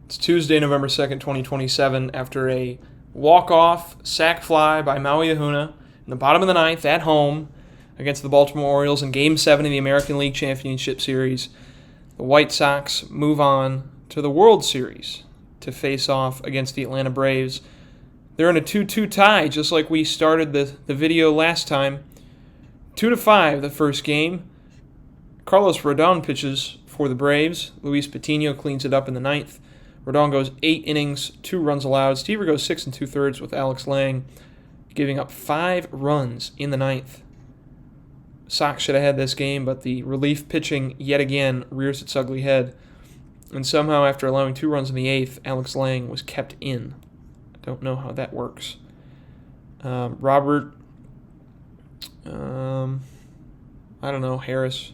It's Tuesday, November 2nd, 2027, after a walk-off sac fly by Maui Ahuna in the bottom of the ninth at home against the Baltimore Orioles in Game 7 of the American League Championship Series. The White Sox move on to the World Series to face off against the Atlanta Braves. They're in a 2-2 tie, just like we started the video last time. 2-5 the first game. Carlos Rodon pitches for the Braves. Luis Patino cleans it up in the ninth. Rodon goes 8 innings, 2 runs allowed. Stever goes 6 2/3 with Alex Lang, giving up 5 runs in the ninth. Sox should have had this game, but the relief pitching yet again rears its ugly head. And somehow, after allowing 2 runs in the eighth, Alex Lang was kept in. I don't know how that works. Robert, Harris.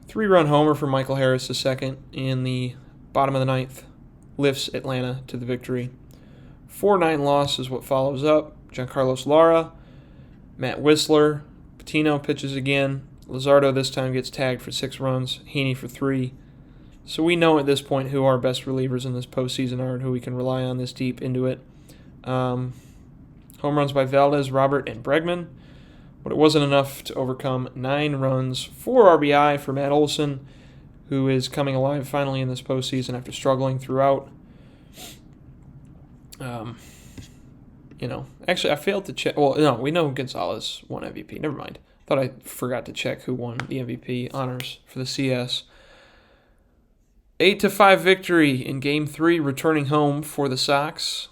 3-run homer for Michael Harris II in the bottom of the ninth lifts Atlanta to the victory. 4-9 loss is what follows up. Giancarlo Lara, Matt Whistler, Patino pitches again. Luzardo this time gets tagged for 6 runs, Heaney for 3. So we know at this point who our best relievers in this postseason are and who we can rely on this deep into it. Home runs by Valdez, Robert, and Bregman, but it wasn't enough to overcome 9 runs, 4 RBI for Matt Olson, who is coming alive finally in this postseason after struggling throughout. Actually, I failed to check. Well, no, we know Gonzalez won MVP. Never mind. Thought I forgot to check who won the MVP honors for the CS. 8-5 victory in Game 3, returning home for the Sox.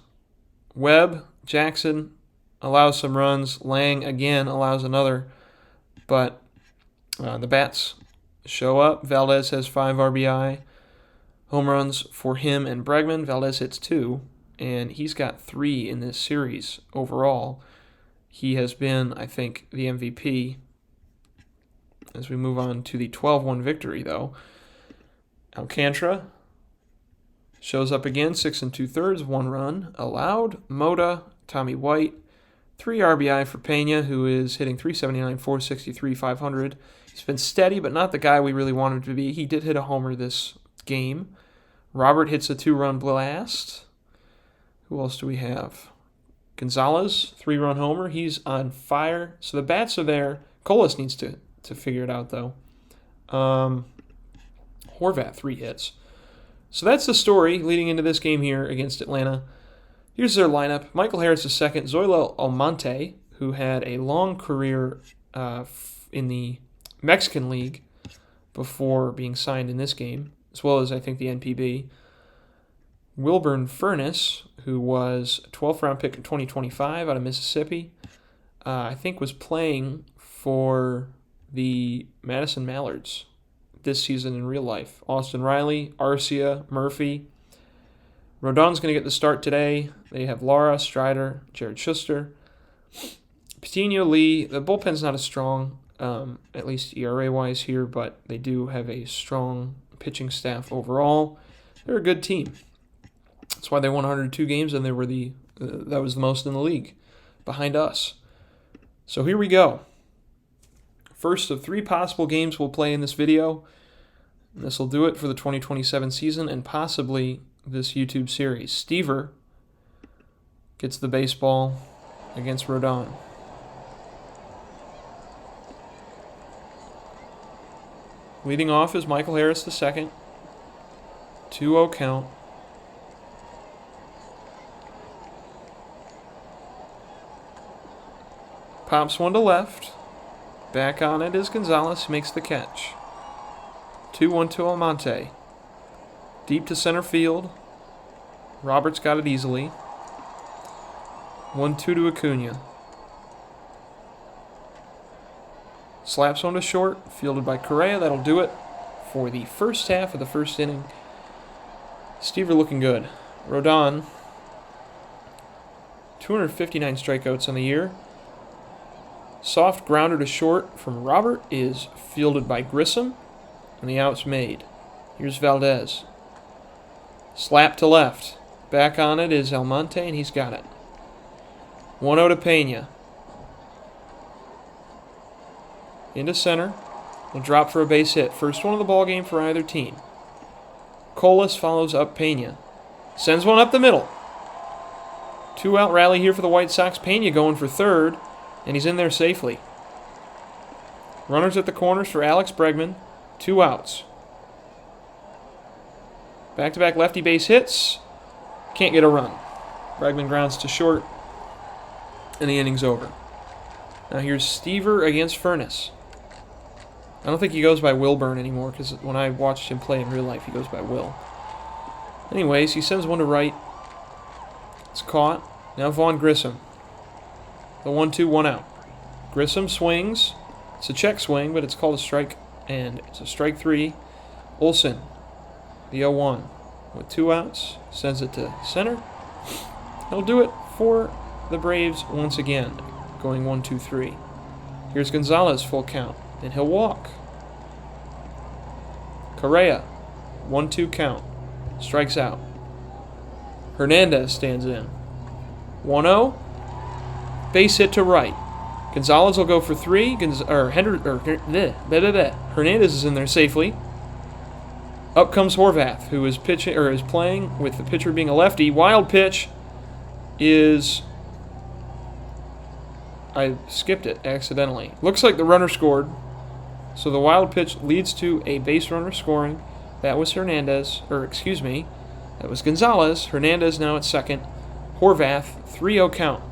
Webb, Jackson allows some runs. Lang again allows another, but the bats show up. Valdez has 5 RBI. Home runs for him and Bregman. Valdez hits 2, and he's got 3 in this series overall. He has been, I think, the MVP. As we move on to the 12-1 victory, though, Alcantara shows up again, 6 2/3, 1 run allowed. Mota, Tommy White, 3 RBI for Pena, who is hitting .379, .463, .500. He's been steady, but not the guy we really want him to be. He did hit a homer this game. Robert hits a 2-run blast. Who else do we have? Gonzalez, 3-run homer. He's on fire. So the bats are there. Colas needs to figure it out, though. Horvat, 3 hits. So that's the story leading into this game here against Atlanta. Here's their lineup. Michael Harris II, Zoilo Almonte, who had a long career in the Mexican League before being signed in this game, as well as, I think, the NPB. Wilburn Furness, who was a 12th-round pick in 2025 out of Mississippi, I think was playing for the Madison Mallards this season in real life. Austin Riley, Arcia, Murphy. Rodon's going to get the start today. They have Lara, Strider, Jared Schuster. Patino, Lee. The bullpen's not as strong, at least ERA-wise here, but they do have a strong pitching staff overall. They're a good team. That's why they won 102 games, and they were that was the most in the league, behind us. So here we go. First of 3 possible games we'll play in this video. And this will do it for the 2027 season and possibly this YouTube series. Stever gets the baseball against Rodon. Leading off is Michael Harris II. 2-0 count. Pops one to left. Back on it is Gonzalez, who makes the catch. 2-1 to Almonte. Deep to center field. Roberts got it easily. 1-2 to Acuna. Slaps one to short, fielded by Correa. That'll do it for the first half of the first inning. Stever looking good. Rodon, 259 strikeouts on the year. Soft grounder to short from Robert is fielded by Grissom, and the out's made. Here's Valdez. Slap to left. Back on it is Almonte, and he's got it. 1-0 to Pena. Into center. Will drop for a base hit. First one of the ball game for either team. Colas follows up Pena. Sends one up the middle. 2-out rally here for the White Sox. Pena going for third, and he's in there safely. Runners at the corners for Alex Bregman. 2 outs. Back-to-back lefty base hits. Can't get a run. Bregman grounds to short, and the inning's over. Now here's Stever against Furness. I don't think he goes by Wilburn anymore, because when I watched him play in real life, he goes by Will. Anyways, he sends one to right. It's caught. Now Vaughn Grissom. The 1-2, 1 out. Grissom swings. It's a check swing, but it's called a strike, and it's a strike 3. Olsen, the 0-1, with 2 outs, sends it to center. He'll do it for the Braves once again, going 1-2-3. Here's Gonzalez, full count, and he'll walk. Correa, 1-2 count, strikes out. Hernandez stands in. 1-0, base hit to right. Gonzalez will go for 3. Hernandez is in there safely. Up comes Horvath, who is playing with the pitcher being a lefty. Wild pitch is... I skipped it accidentally. Looks like the runner scored. So the wild pitch leads to a base runner scoring. That was Hernandez, that was Gonzalez. Hernandez now at second. Horvath, 3-0 count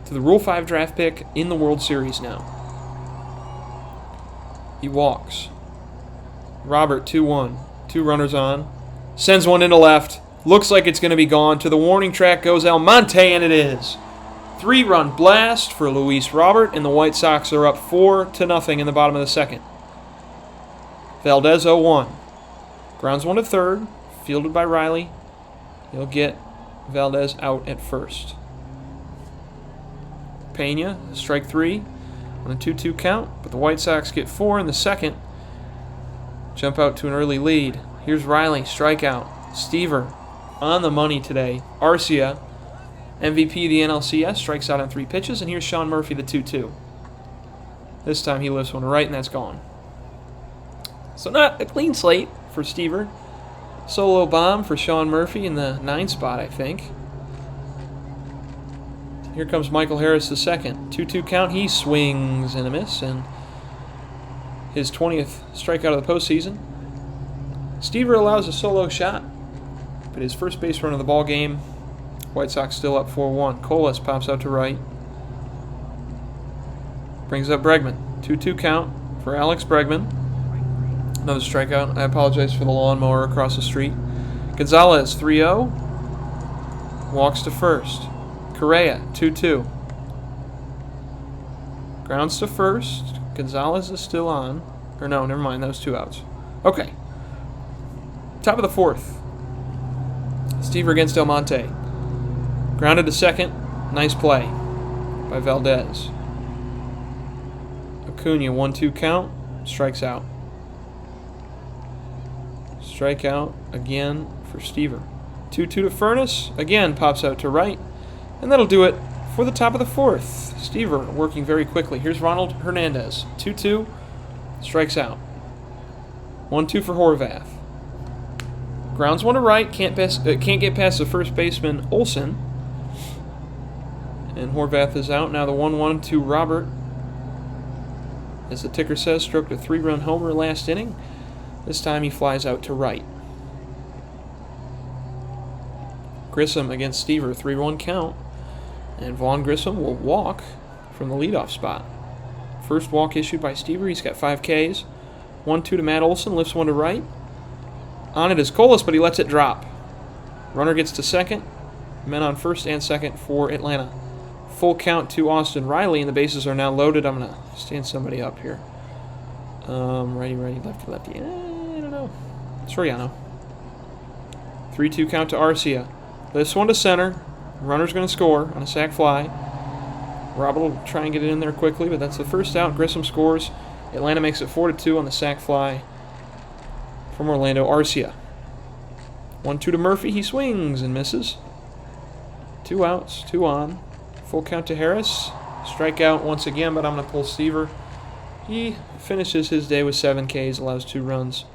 to the Rule 5 draft pick in the World Series now. He walks. Robert, 2-1. 2 runners on. Sends one into left. Looks like it's going to be gone. To the warning track goes Almonte, and it is. 3-run blast for Luis Robert, and the White Sox are up 4-0 in the bottom of the second. Valdez 0-1. Grounds one to third. Fielded by Riley. He'll get Valdez out at first. Pena, strike 3 on a 2-2 count, but the White Sox get 4 in the second. Jump out to an early lead. Here's Riley, strikeout. Stever on the money today. Arcia, MVP of the NLCS, strikes out on 3 pitches, and here's Sean Murphy, the 2-2. This time he lifts one to right, and that's gone. So not a clean slate for Stever. Solo bomb for Sean Murphy in the 9 spot, I think. Here comes Michael Harris the second. 2-2 count. He swings and a miss, and his 20th strikeout of the postseason. Stever allows a solo shot, but his first base run of the ball game. White Sox still up 4-1. Colas pops out to right. Brings up Bregman. 2-2 count for Alex Bregman. Another strikeout. I apologize for the lawnmower across the street. Gonzalez, 3-0. Walks to first. Correa, 2-2. Grounds to first. Gonzalez is still on. Or no, never mind. That was 2 outs. Okay. Top of the fourth. Stever against Almonte. Grounded to second. Nice play by Valdez. Acuna, 1-2 count. Strikes out. Strikeout again for Stever. 2-2 to Furness. Again, pops out to right. And that'll do it for the top of the fourth. Stever working very quickly. Here's Ronald Hernandez. 2-2. Strikes out. 1-2 for Horvath. Grounds one to right. Can't get past the first baseman, Olsen. And Horvath is out. Now the 1-1 to Robert. As the ticker says, stroked a 3-run homer last inning. This time he flies out to right. Grissom against Stever, 3-1 count. And Vaughn Grissom will walk from the leadoff spot. First walk issued by Stever. He's got 5 Ks. 1-2 to Matt Olson. Lifts one to right. On it is Colas, but he lets it drop. Runner gets to second. Men on first and second for Atlanta. Full count to Austin Riley, and the bases are now loaded. I'm going to stand somebody up here. Righty, lefty. I don't know. Soriano. 3-2 count to Arcia. This one to center. Runner's going to score on a sac fly. Robert will try and get it in there quickly, but that's the first out. Grissom scores. Atlanta makes it 4-2 on the sac fly from Orlando Arcia. 1-2 to Murphy. He swings and misses. 2 outs, 2 on. Full count to Harris. Strikeout once again, but I'm going to pull Stever. He finishes his day with 7 Ks, allows 2 runs.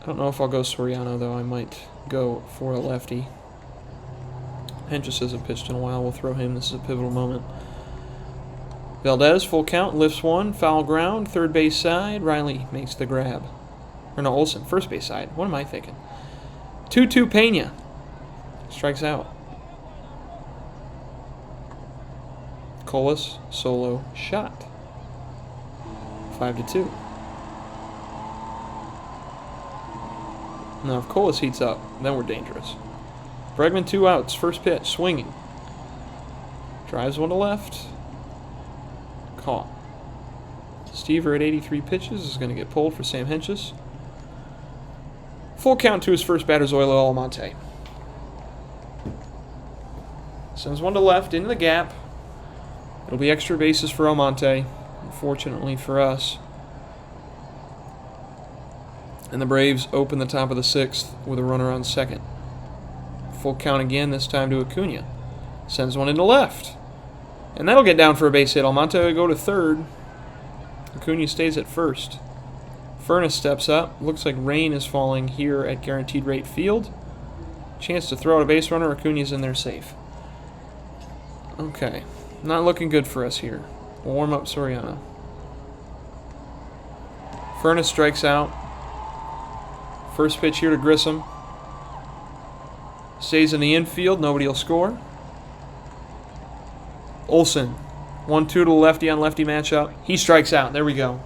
I don't know if I'll go Soriano, though. I might go for a lefty. Hentges hasn't pitched in a while. We'll throw him. This is a pivotal moment. Valdez, full count, lifts one, foul ground, third base side. Riley makes the grab. Or no, Olsen, first base side. What am I thinking? 2-2 Pena. Strikes out. Colas, solo shot. 5-2. Now, if Colas heats up, then we're dangerous. Bregman, 2 outs. First pitch, swinging. Drives one to left. Caught. Stever at 83 pitches is going to get pulled for Sam Hentges. Full count to his first batter, Zoilo Almonte. Sends one to left, into the gap. It'll be extra bases for Almonte, unfortunately for us. And the Braves open the top of the 6th with a runner on second. Full count again, this time to Acuna. Sends one into left. And that'll get down for a base hit. Almonte will go to third. Acuna stays at first. Furness steps up. Looks like rain is falling here at Guaranteed Rate Field. Chance to throw out a base runner. Acuna's in there safe. Okay. Not looking good for us here. We'll warm up Soriano. Furness strikes out. First pitch here to Grissom. Stays in the infield. Nobody will score. Olsen. 1-2 to the lefty on lefty matchup. He strikes out. There we go.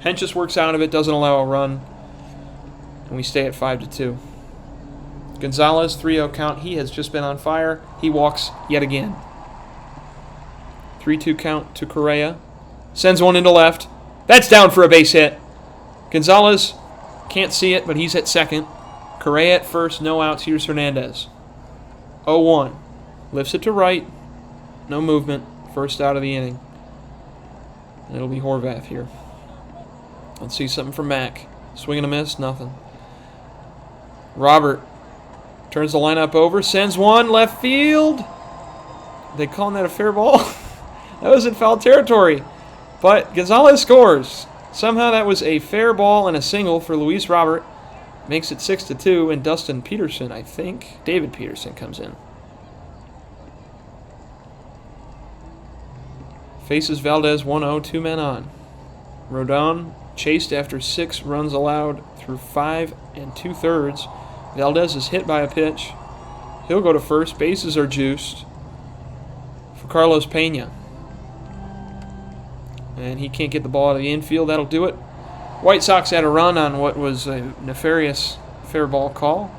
Hentges works out of it. Doesn't allow a run. And we stay at 5-2. Gonzalez, 3-0 count. He has just been on fire. He walks yet again. 3-2 count to Correa. Sends one into left. That's down for a base hit. Gonzalez can't see it, but he's at second. Correa at first. No outs. Here's Hernandez. 0-1. Lifts it to right. No movement. First out of the inning. And it'll be Horvath here. Let's see something from Mack. Swing and a miss. Nothing. Robert turns the lineup over. Sends one. Left field. They calling that a fair ball? That was in foul territory. But Gonzalez scores. Somehow that was a fair ball and a single for Luis Robert. Makes it 6-2. And Dustin Peterson, I think. David Peterson comes in. Faces Valdez 1-0, 2 men on. Rodon chased after 6 runs allowed through 5 2/3. Valdez is hit by a pitch. He'll go to first. Bases are juiced for Carlos Pena. And he can't get the ball out of the infield. That'll do it. White Sox had a run on what was a nefarious fair ball call.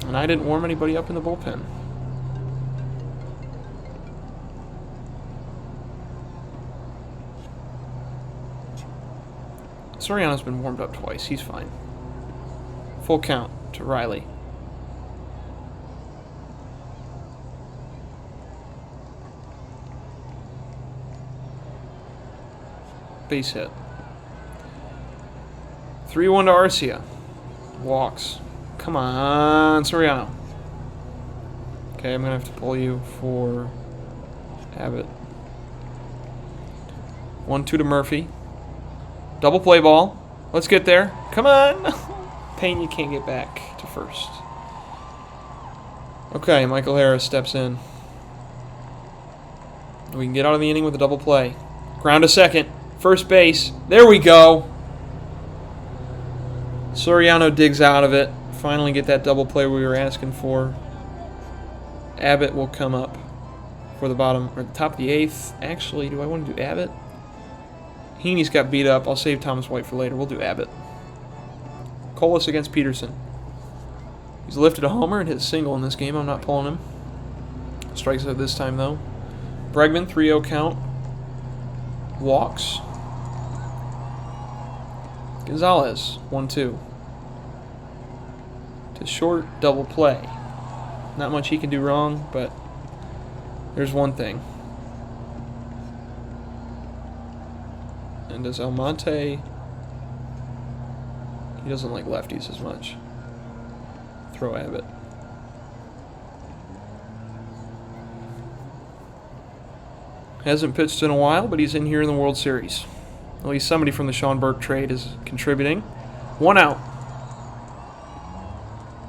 And I didn't warm anybody up in the bullpen. Soriano's been warmed up twice. He's fine. Full count to Riley. Base hit. 3-1 to Arcia. Walks. Come on, Soriano. Okay, I'm going to have to pull you for Abbott. 1-2 to Murphy. Double play ball. Let's get there. Come on. Pena can't get back to first. Okay, Michael Harris steps in. We can get out of the inning with a double play. Ground to second. First base. There we go. Soriano digs out of it. Finally get that double play we were asking for. Abbott will come up for the bottom, or the top of the 8th. Actually, do I want to do Abbott? Heaney's got beat up. I'll save Thomas White for later. We'll do Abbott. Colas against Peterson. He's lifted a homer and hit a single in this game. I'm not pulling him. Strikes out this time, though. Bregman, 3-0 count. Walks. Gonzalez, 1-2. To short, double play. Not much he can do wrong, but there's one thing. And does Almonte... He doesn't like lefties as much. Throw Abbott. Hasn't pitched in a while, but he's in here in the World Series. At least somebody from the Sean Burke trade is contributing. 1 out.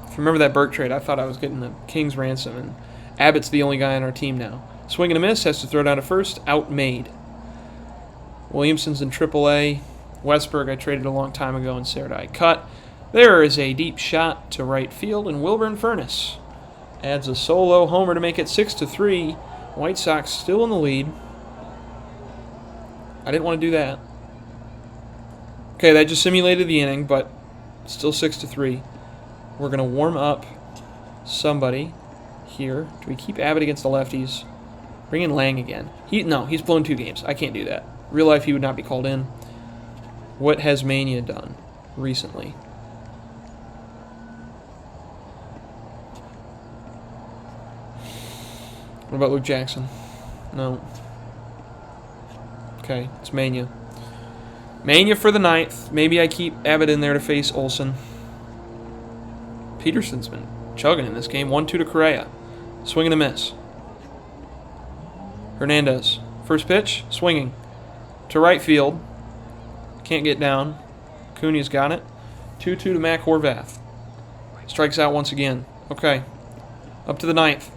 If you remember that Burke trade, I thought I was getting a king's ransom, and Abbott's the only guy on our team now. Swing and a miss, has to throw down to first, out made. Williamson's in AAA. Westberg I traded a long time ago, and Sarah I cut. There is a deep shot to right field, and Wilburn Furness adds a solo homer to make it 6-3. White Sox still in the lead. I didn't want to do that. Okay, that just simulated the inning, but still 6-3. We're going to warm up somebody here. Do we keep Abbott against the lefties? Bring in Lang again. No, he's blown 2 games. I can't do that. Real life, he would not be called in. What has Mania done recently? What about Luke Jackson? No. Okay, it's Mania. Mania for the 9th. Maybe I keep Abbott in there to face Olsen. Peterson's been chugging in this game. 1-2 to Correa. Swing and a miss. Hernandez. First pitch, swinging. To right field. Can't get down. Cunha's got it. 2-2 to Mac Horvath. Strikes out once again. Okay. Up to the 9th.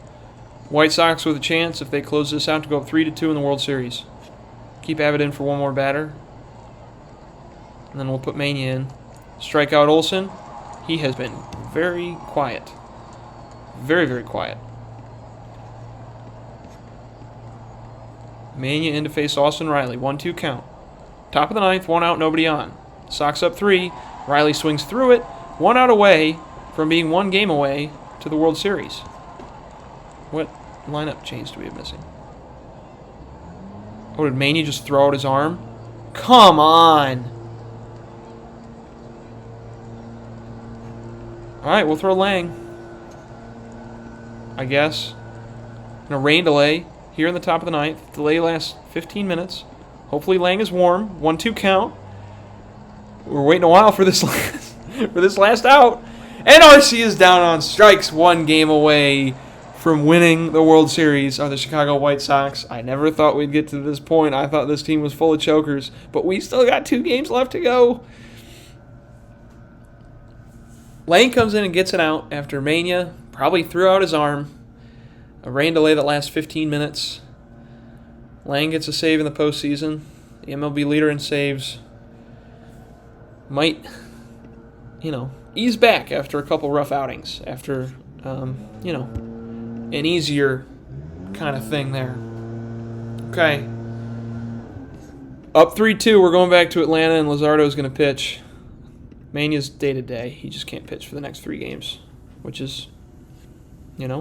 White Sox with a chance, if they close this out, to go up 3-2 in the World Series. Keep Abbott in for one more batter. And then we'll put Mania in. Strike out Olsen. He has been very quiet. Very, very quiet. Mania in to face Austin Riley. 1-2 count. Top of the 9th, 1 out, nobody on. Sox up 3. Riley swings through it. 1 out away from being 1 game away to the World Series. What lineup change do we have missing? Oh, did Mania just throw out his arm? Come on! Alright, we'll throw Lang. I guess. And a rain delay here in the top of the 9th. Delay lasts 15 minutes. Hopefully Lang is warm. 1-2 count. We're waiting a while for this last out. And RC is down on strikes. 1 game away from winning the World Series are the Chicago White Sox. I never thought we'd get to this point. I thought this team was full of chokers. But we still got 2 games left to go. Lane comes in and gets it out after Mania probably threw out his arm. A rain delay that lasts 15 minutes. Lang gets a save in the postseason. The MLB leader in saves. Might, ease back after a couple rough outings. After, an easier kind of thing there. Okay. Up 3-2. We're going back to Atlanta, and Luzardo's going to pitch. Mania's day-to-day. He just can't pitch for the next 3 games, which is,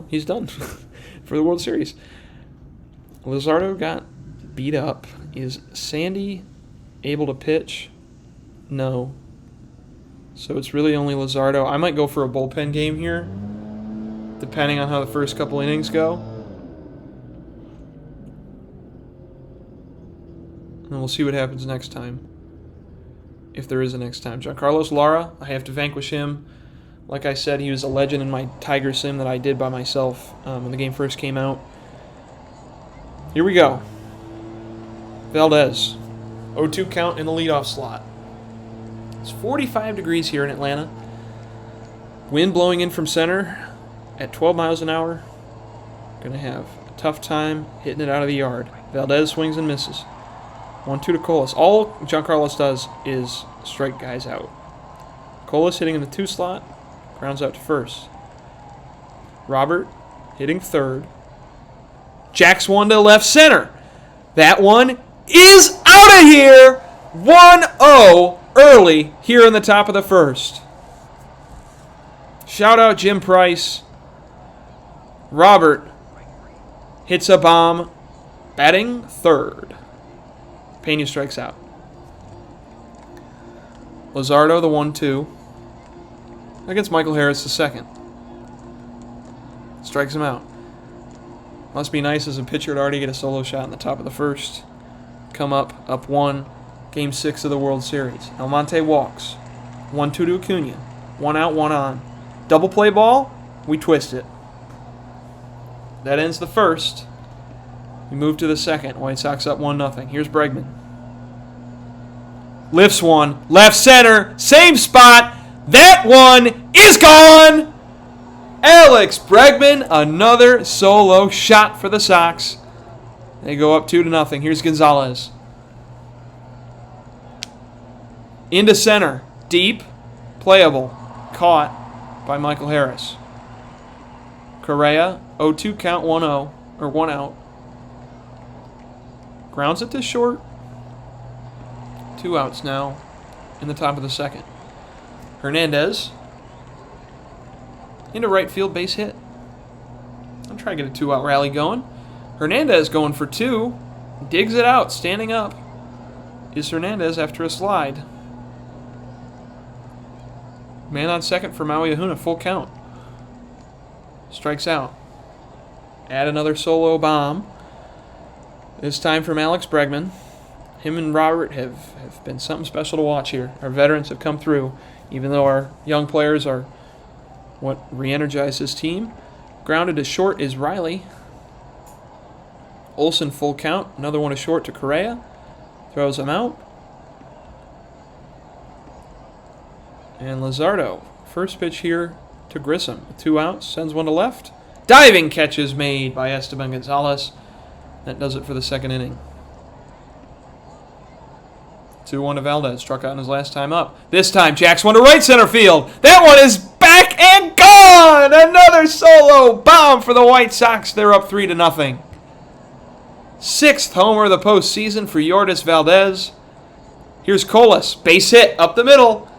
he's done for the World Series. Luzardo got beat up. Is Sandy able to pitch? No. So it's really only Luzardo. I might go for a bullpen game here, depending on how the first couple innings go. And we'll see what happens next time. If there is a next time. Giancarlos Lara, I have to vanquish him. Like I said, he was a legend in my Tiger Sim that I did by myself when the game first came out. Here we go. Valdez. 0-2 count in the leadoff slot. It's 45 degrees here in Atlanta. Wind blowing in from center at 12 miles an hour. Going to have a tough time hitting it out of the yard. Valdez swings and misses. 1-2 to Colas. All Giancarlos does is strike guys out. Colas hitting in the 2 slot. Grounds out to first. Robert hitting third. Jacks one to left center. That one is out of here. 1-0 early here in the top of the first. Shout out Jim Price. Robert hits a bomb, batting third. Pena strikes out. Luzardo, the 1-2. Against Michael Harris, the second. Strikes him out. Must be nice as a pitcher to already get a solo shot in the top of the first. Come up 1. Game 6 of the World Series. Almonte walks. 1-2 to Acuna. 1 out, 1 on. Double play ball. We twist it. That ends the first. We move to the second. White Sox up 1-0. Here's Bregman. Lifts one. Left center. Same spot. That one is gone. Alex Bregman, another solo shot for the Sox. They go up 2-0. Here's Gonzalez. Into center. Deep. Playable. Caught by Michael Harris. Correa, 0-2 count, 1-0, or 1 out. Grounds it to short. 2 outs now in the top of the second. Hernandez. Into right field, base hit. I'm trying to get a 2-out rally going. Hernandez going for 2. Digs it out, standing up. Is Hernandez after a slide. Man on second for Maui Ahuna, full count. Strikes out. Add another solo bomb. This time from Alex Bregman. Him and Robert have been something special to watch here. Our veterans have come through, even though our young players are what re-energized this team. Grounded to short is Riley. Olsen full count. Another one to short to Correa. Throws him out. And Luzardo. First pitch here to Grissom. 2 outs. Sends one to left. Diving catch is made by Esteban Gonzalez. That does it for the second inning. 2-1 to Valdez. Struck out in his last time up. This time, Jacks one to right center field. That one is back and gone! Another solo bomb for the White Sox. They're up 3-0. 6th homer of the postseason for Yordis Valdez. Here's Colas. Base hit up the middle.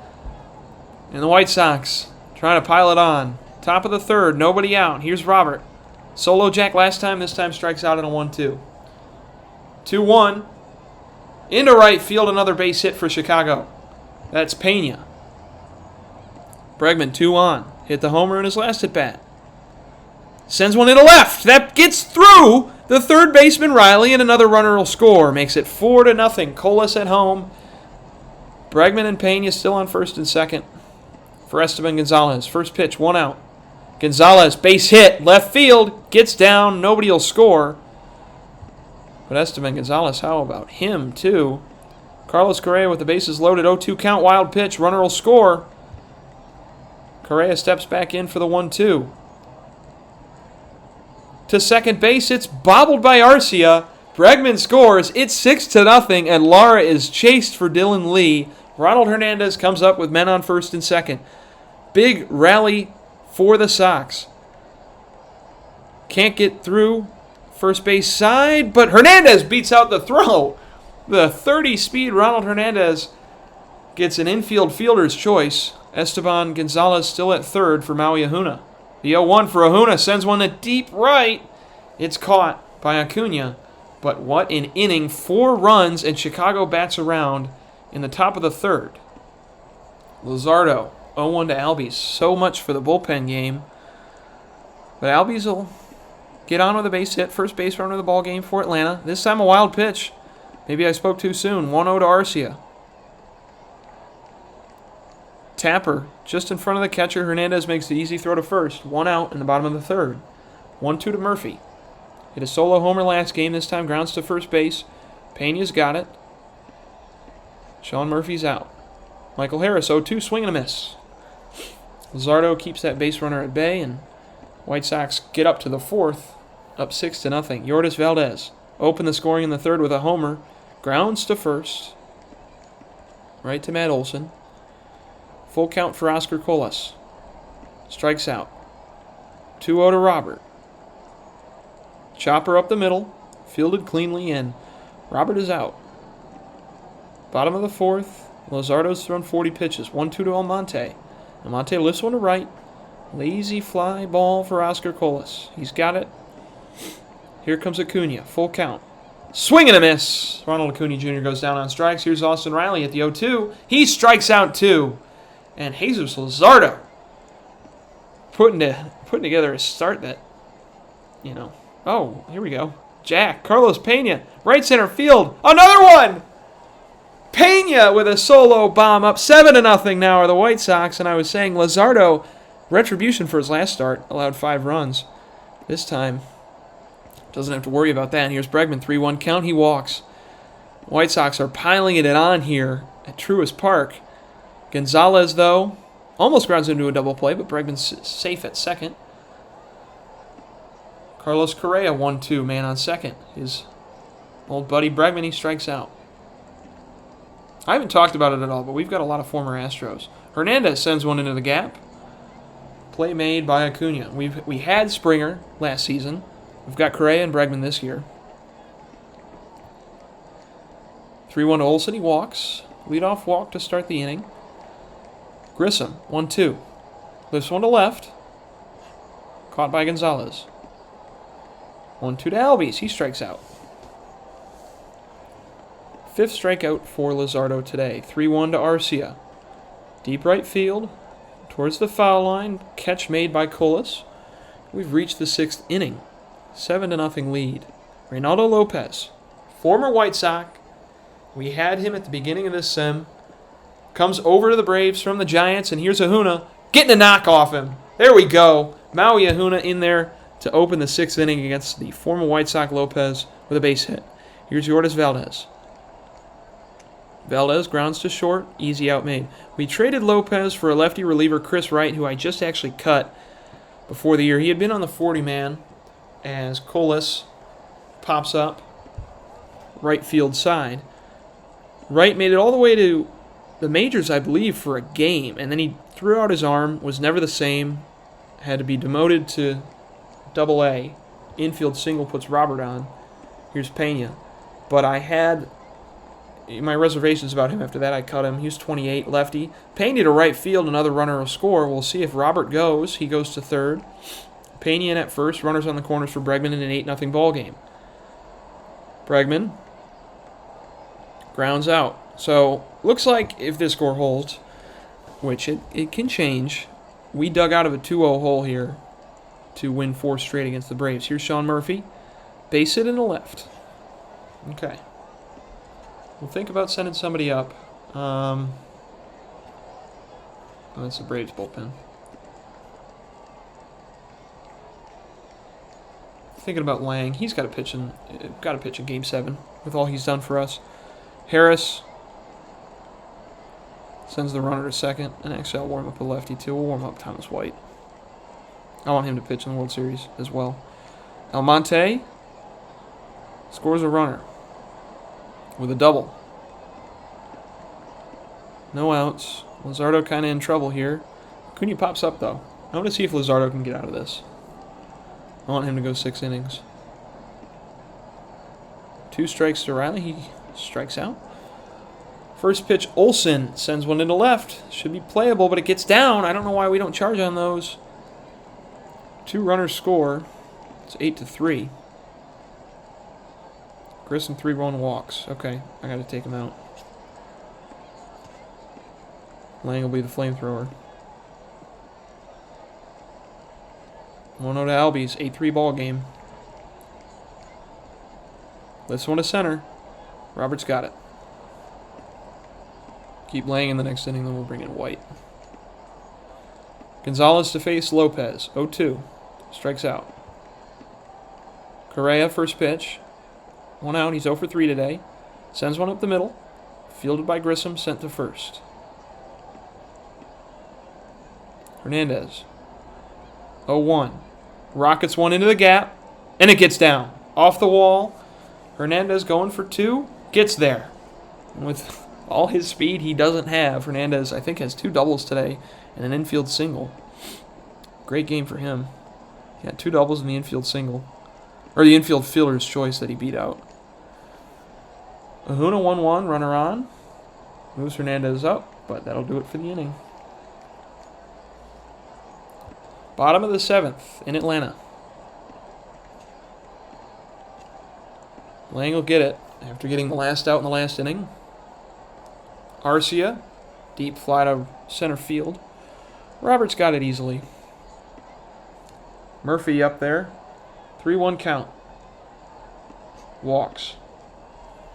And the White Sox trying to pile it on. Top of the third. Nobody out. Here's Robert. Solo jack last time. This time strikes out in a 1-2. 2-1. Into right field. Another base hit for Chicago. That's Pena. Bregman 2 on. Hit the homer in his last at bat. Sends one into left. That gets through the third baseman Riley, and another runner will score. Makes it 4-0. Colas at home. Bregman and Pena still on first and second for Esteban Gonzalez. First pitch, 1 out. Gonzalez, base hit, left field, gets down, nobody will score. But Esteban Gonzalez, how about him, too? Carlos Correa with the bases loaded, 0-2 count, wild pitch, runner will score. Correa steps back in for the 1-2. To second base, it's bobbled by Arcia. Bregman scores, it's 6-0, and Lara is chased for Dylan Lee. Ronald Hernandez comes up with men on first and second. Big rally for the Sox. Can't get through first base side, but Hernandez beats out the throw. The 30-speed Ronald Hernandez gets an infield fielder's choice. Esteban Gonzalez still at third for Maui Ahuna. The 0-1 for Ahuna sends one to deep right. It's caught by Acuna. But what an inning. 4 runs, and Chicago bats around in the top of the third. Luzardo, 0-1 to Albies. So much for the bullpen game. But Albies will get on with a base hit. First base runner of the ball game for Atlanta. This time a wild pitch. Maybe I spoke too soon. 1-0 to Arcia. Tapper, just in front of the catcher. Hernandez makes the easy throw to first. 1 out in the bottom of the third. 1-2 to Murphy. Hit a solo homer last game. This time grounds to first base. Pena's got it. Sean Murphy's out. Michael Harris, 0-2, swing and a miss. Luzardo keeps that base runner at bay, and White Sox get up to the fourth, up 6-0. Yordis Valdez opened the scoring in the third with a homer. Grounds to first. Right to Matt Olson. Full count for Oscar Colas. Strikes out. 2-0 to Robert. Chopper up the middle. Fielded cleanly, and Robert is out. Bottom of the fourth. Luzardo's thrown 40 pitches. 1-2 to Almonte. Almonte lifts one to right. Lazy fly ball for Oscar Colas. He's got it. Here comes Acuna. Full count. Swing and a miss. Ronald Acuna Jr. goes down on strikes. Here's Austin Riley at the 0-2. He strikes out 2. And Jesus Luzardo putting together a start that, Oh, here we go. Jack, Carlos Pena, right center field. Another one! Pena with a solo bomb up 7-0 now are the White Sox. And I was saying Luzardo, retribution for his last start, allowed 5 runs. This time, doesn't have to worry about that. And here's Bregman, 3-1 count. He walks. White Sox are piling it on here at Truist Park. Gonzalez, though, almost grounds into a double play, but Bregman's safe at second. Carlos Correa, 1-2, man on second. His old buddy Bregman, he strikes out. I haven't talked about it at all, but we've got a lot of former Astros. Hernandez sends one into the gap. Play made by Acuna. We had Springer last season. We've got Correa and Bregman this year. 3-1 to Olsen. He walks. Leadoff walk to start the inning. Grissom, 1-2. Lifts one to left. Caught by Gonzalez. 1-2 to Albies. He strikes out. Fifth strikeout for Luzardo today. 3-1 to Arcia. Deep right field. Towards the foul line. Catch made by Colas. We've reached the sixth inning. 7-0 lead. Reynaldo Lopez, former White Sox. We had him at the beginning of this sim. Comes over to the Braves from the Giants, and here's Ahuna getting a knock off him. There we go. Maui Ahuna in there to open the sixth inning against the former White Sox Lopez with a base hit. Here's Yordas Valdez. Valdez grounds to short, easy out made. We traded Lopez for a lefty reliever, Chris Wright, who I just actually cut before the year. He had been on the 40-man as Colas pops up right field side. Wright made it all the way to the majors, I believe, for a game, and then he threw out his arm, was never the same, had to be demoted to Double-A. Infield single puts Robert on. Here's Pena. But I had my reservations about him after that. I cut him. He was 28, lefty. Pena to right field, another runner will score. We'll see if Robert goes. He goes to third. Pena in at first. Runners on the corners for Bregman in an 8-0 ball game. Bregman grounds out. So, looks like if this score holds, which it can change, we dug out of a 2-0 hole here to win 4 straight against the Braves. Here's Sean Murphy. Base hit in the left. Okay. We'll think about sending somebody up. Oh, that's the Braves bullpen. Thinking about Lang. He's got to pitch in Game 7 with all he's done for us. Harris sends the runner to second, and actually I'll warm up a lefty too. We'll warm up Thomas White. I want him to pitch in the World Series as well. Almonte scores a runner with a double. No outs. Luzardo kind of in trouble here. Acuna pops up though. I want to see if Luzardo can get out of this. I want him to go 6 innings. 2 strikes to Riley. He strikes out. First pitch, Olsen sends one into left. Should be playable, but it gets down. I don't know why we don't charge on those. 2 runners score. It's 8-3. Grissom 3-1 walks. Okay, I got to take him out. Lang will be the flamethrower. 1-0 to Albies. 8-3 ball game. This one to center. Robert's got it. Keep Lang in the next inning, then we'll bring in White. Gonzalez to face Lopez. 0-2. Strikes out. Correa, first pitch. 1 out. He's 0 for 3 today. Sends one up the middle. Fielded by Grissom. Sent to first. Hernandez. 0-1. Rockets one into the gap. And it gets down. Off the wall. Hernandez going for 2. Gets there. With all his speed he doesn't have, Hernandez, I think, has 2 doubles today and an infield single. Great game for him. He had 2 doubles in the infield single. Or the infield fielder's choice that he beat out. Ahuna 1-1, runner on. Moves Hernandez up, but that'll do it for the inning. Bottom of the 7th in Atlanta. Lang will get it after getting the last out in the last inning. Arcia, deep fly to center field. Roberts got it easily. Murphy up there. 3-1 count. Walks.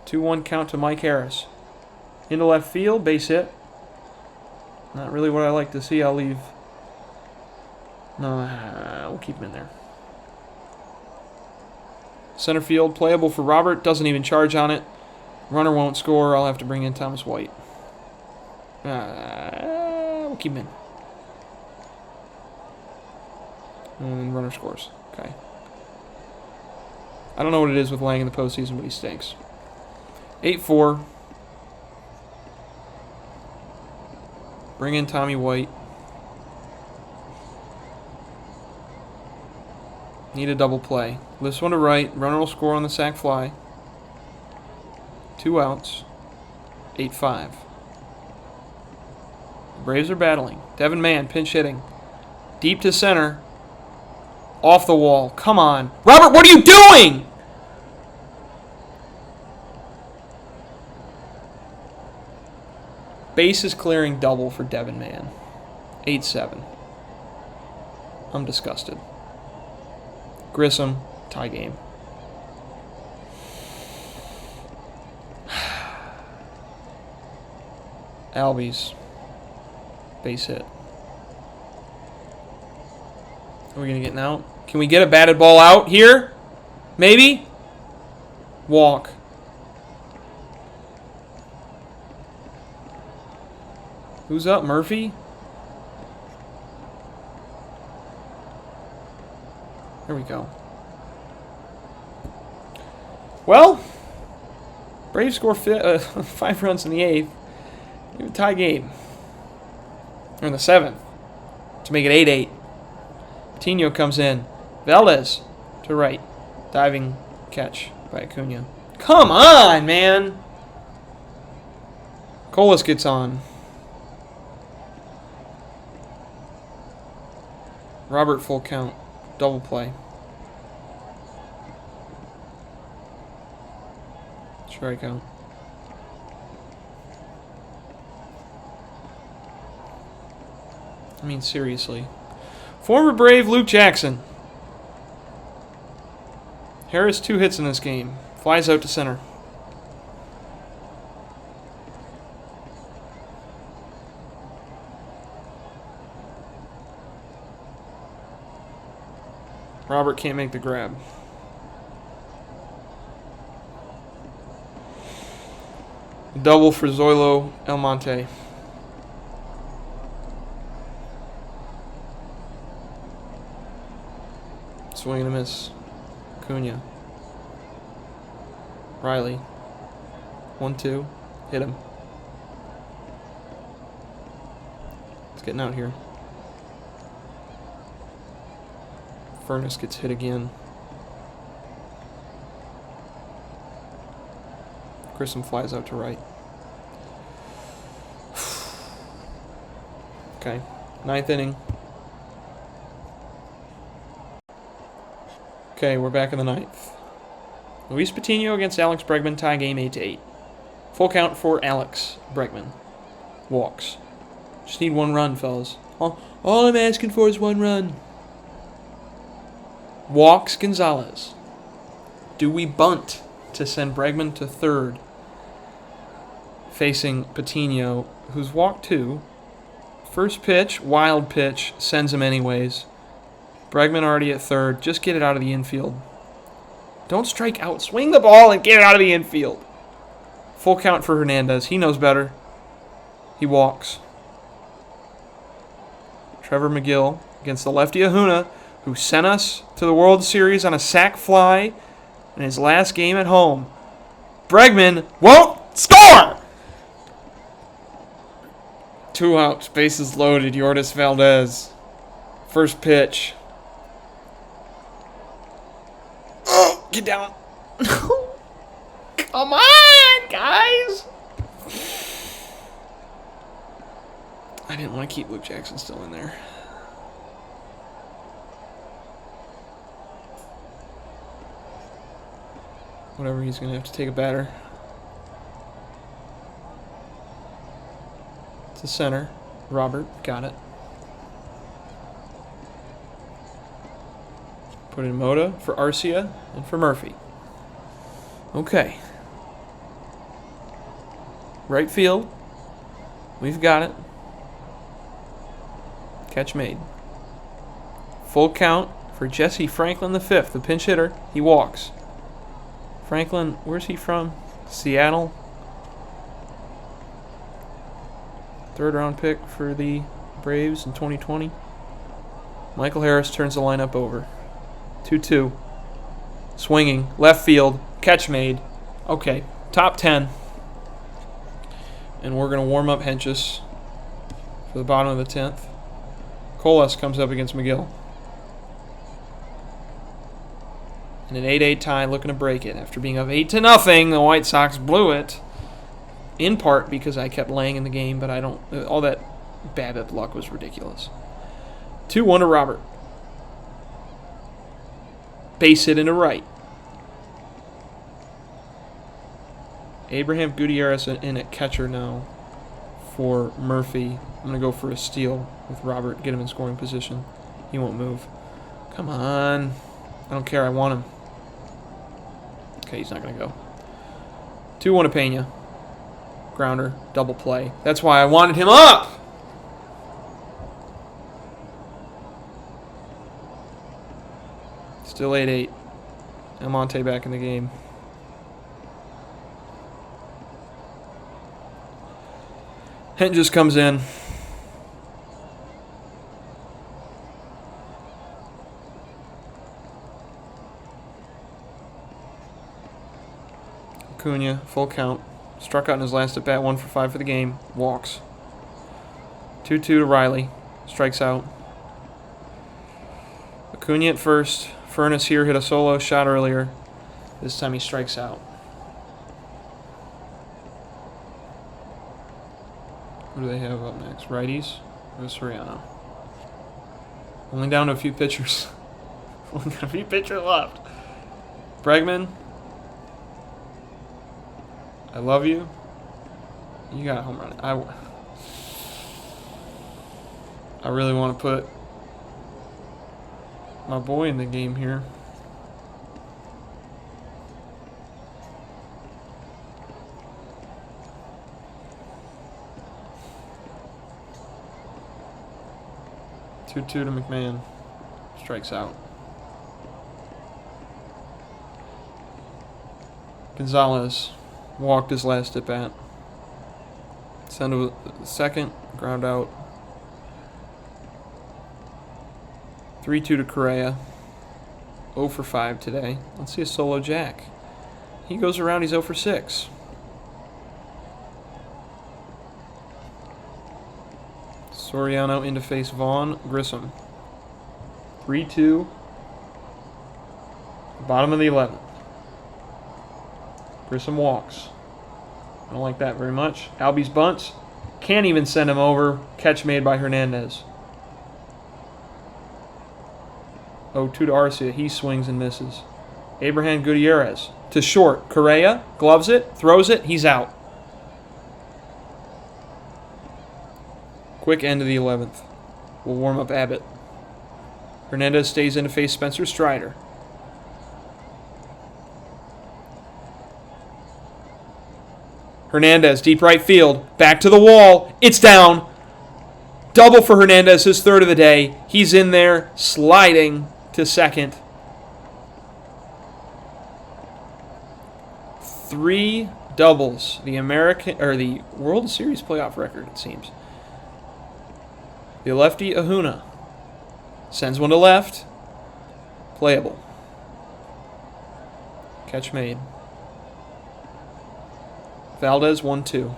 2-1 count to Mike Harris. Into left field, base hit. Not really what I like to see. I'll leave. No, we'll keep him in there. Center field, playable for Robert. Doesn't even charge on it. Runner won't score. I'll have to bring in Thomas White. We'll keep him in. And runner scores. Okay. I don't know what it is with Lang in the postseason, but he stinks. 8-4. Bring in Tommy White. Need a double play. Lifts one to right. Runner will score on the sac fly. 2 outs. 8-5. The Braves are battling. Devin Mann pinch hitting. Deep to center. Off the wall. Come on. Robert, what are you doing? Bases clearing double for Devin Mann. 8-7. I'm disgusted. Grissom, tie game. Albies, base hit. Are we going to get an out? Can we get a batted ball out here? Maybe? Walk. Who's up, Murphy? There we go. Well, Braves score 5 runs in the 8th. We have a tie game. Or in the 7th. To make it 8-8. Patino comes in. Valdez to right. Diving catch by Acuna. Come on, man! Colas gets on. Robert full count. Double play. Strikeout. I mean, seriously. Former Brave Luke Jackson. Harris 2 hits in this game. Flies out to center. Robert can't make the grab. Double for Zoilo Almonte. Swing and a miss. Acuna. Riley. 1-2. Hit him. It's getting out here. Furnace gets hit again. Grissom flies out to right. Okay. 9th inning. Okay, we're back in the 9th. Luis Patino against Alex Bregman, tie game 8-8. Full count for Alex Bregman. Walks. Just need 1 run, fellas. All I'm asking for is 1 run. Walks Gonzalez. Do we bunt to send Bregman to 3rd? Facing Patino, who's walked 2. First pitch, wild pitch, sends him anyways. Bregman already at 3rd. Just get it out of the infield. Don't strike out. Swing the ball and get it out of the infield. Full count for Hernandez. He knows better. He walks. Trevor McGill against the lefty Ahuna, who sent us to the World Series on a sac fly in his last game at home. Bregman won't score! 2 outs, bases loaded, Yordis Valdez. First pitch. Oh, get down. Come on, guys! I didn't want to keep Luke Jackson still in there. Whatever, he's going to have to take a batter. To center. Robert, got it. Put in Moda for Arcia and for Murphy. Okay. Right field. We've got it. Catch made. Full count for Jesse Franklin V, the pinch hitter. He walks. Franklin, where's he from? Seattle. third-round pick for the Braves in 2020. Michael Harris turns the lineup over. 2-2. Swinging. Left field. Catch made. Okay. Top 10. And we're going to warm up Hentges for the bottom of the 10th. Colas comes up against McGill. And an 8-8 tie, looking to break it. After being up 8-0, the White Sox blew it. In part because I kept laying in the game, but I don't. All that BABIP luck was ridiculous. 2-1 to Robert. Base hit into right. Abraham Gutierrez in at catcher now for Murphy. I'm going to go for a steal with Robert, get him in scoring position. He won't move. Come on. I don't care. I want him. Okay, he's not going to go. 2-1 to Pena. Grounder, double play. That's why I wanted him up! Still 8-8. Almonte back in the game. Hentges comes in. Acuna, full count. Struck out in his last at bat, 1 for 5 for the game. Walks. 2-2 to Riley. Strikes out. Acuna at first. Furness here hit a solo shot earlier. This time he strikes out. Who do they have up next? Righties? Or Soriano? Only down to a few pitchers. Only got a few pitchers left. Bregman. I love you. You got a home run. I really want to put my boy in the game here. Two to McMahon. Strikes out. Gonzalez walked his last at bat. Send to second, ground out. 3-2 to Correa. 0 for 5 today. Let's see a solo jack. He goes around, he's 0 for 6. Soriano in to face Vaughn. Grissom. 3-2. Bottom of the 11th. Grissom walks. I don't like that very much. Albies bunts. Can't even send him over. Catch made by Hernandez. 0-2 to Arcia. He swings and misses. Abraham Gutierrez to short. Correa gloves it, throws it. He's out. Quick end of the 11th. We'll warm up Abbott. Hernandez stays in to face Spencer Strider. Hernandez, deep right field. Back to the wall. It's down. Double for Hernandez, his third of the day. He's in there, sliding to second. 3 doubles. The the World Series playoff record, it seems. The lefty Ahuna sends one to left. Playable. Catch made. Valdez 1-2.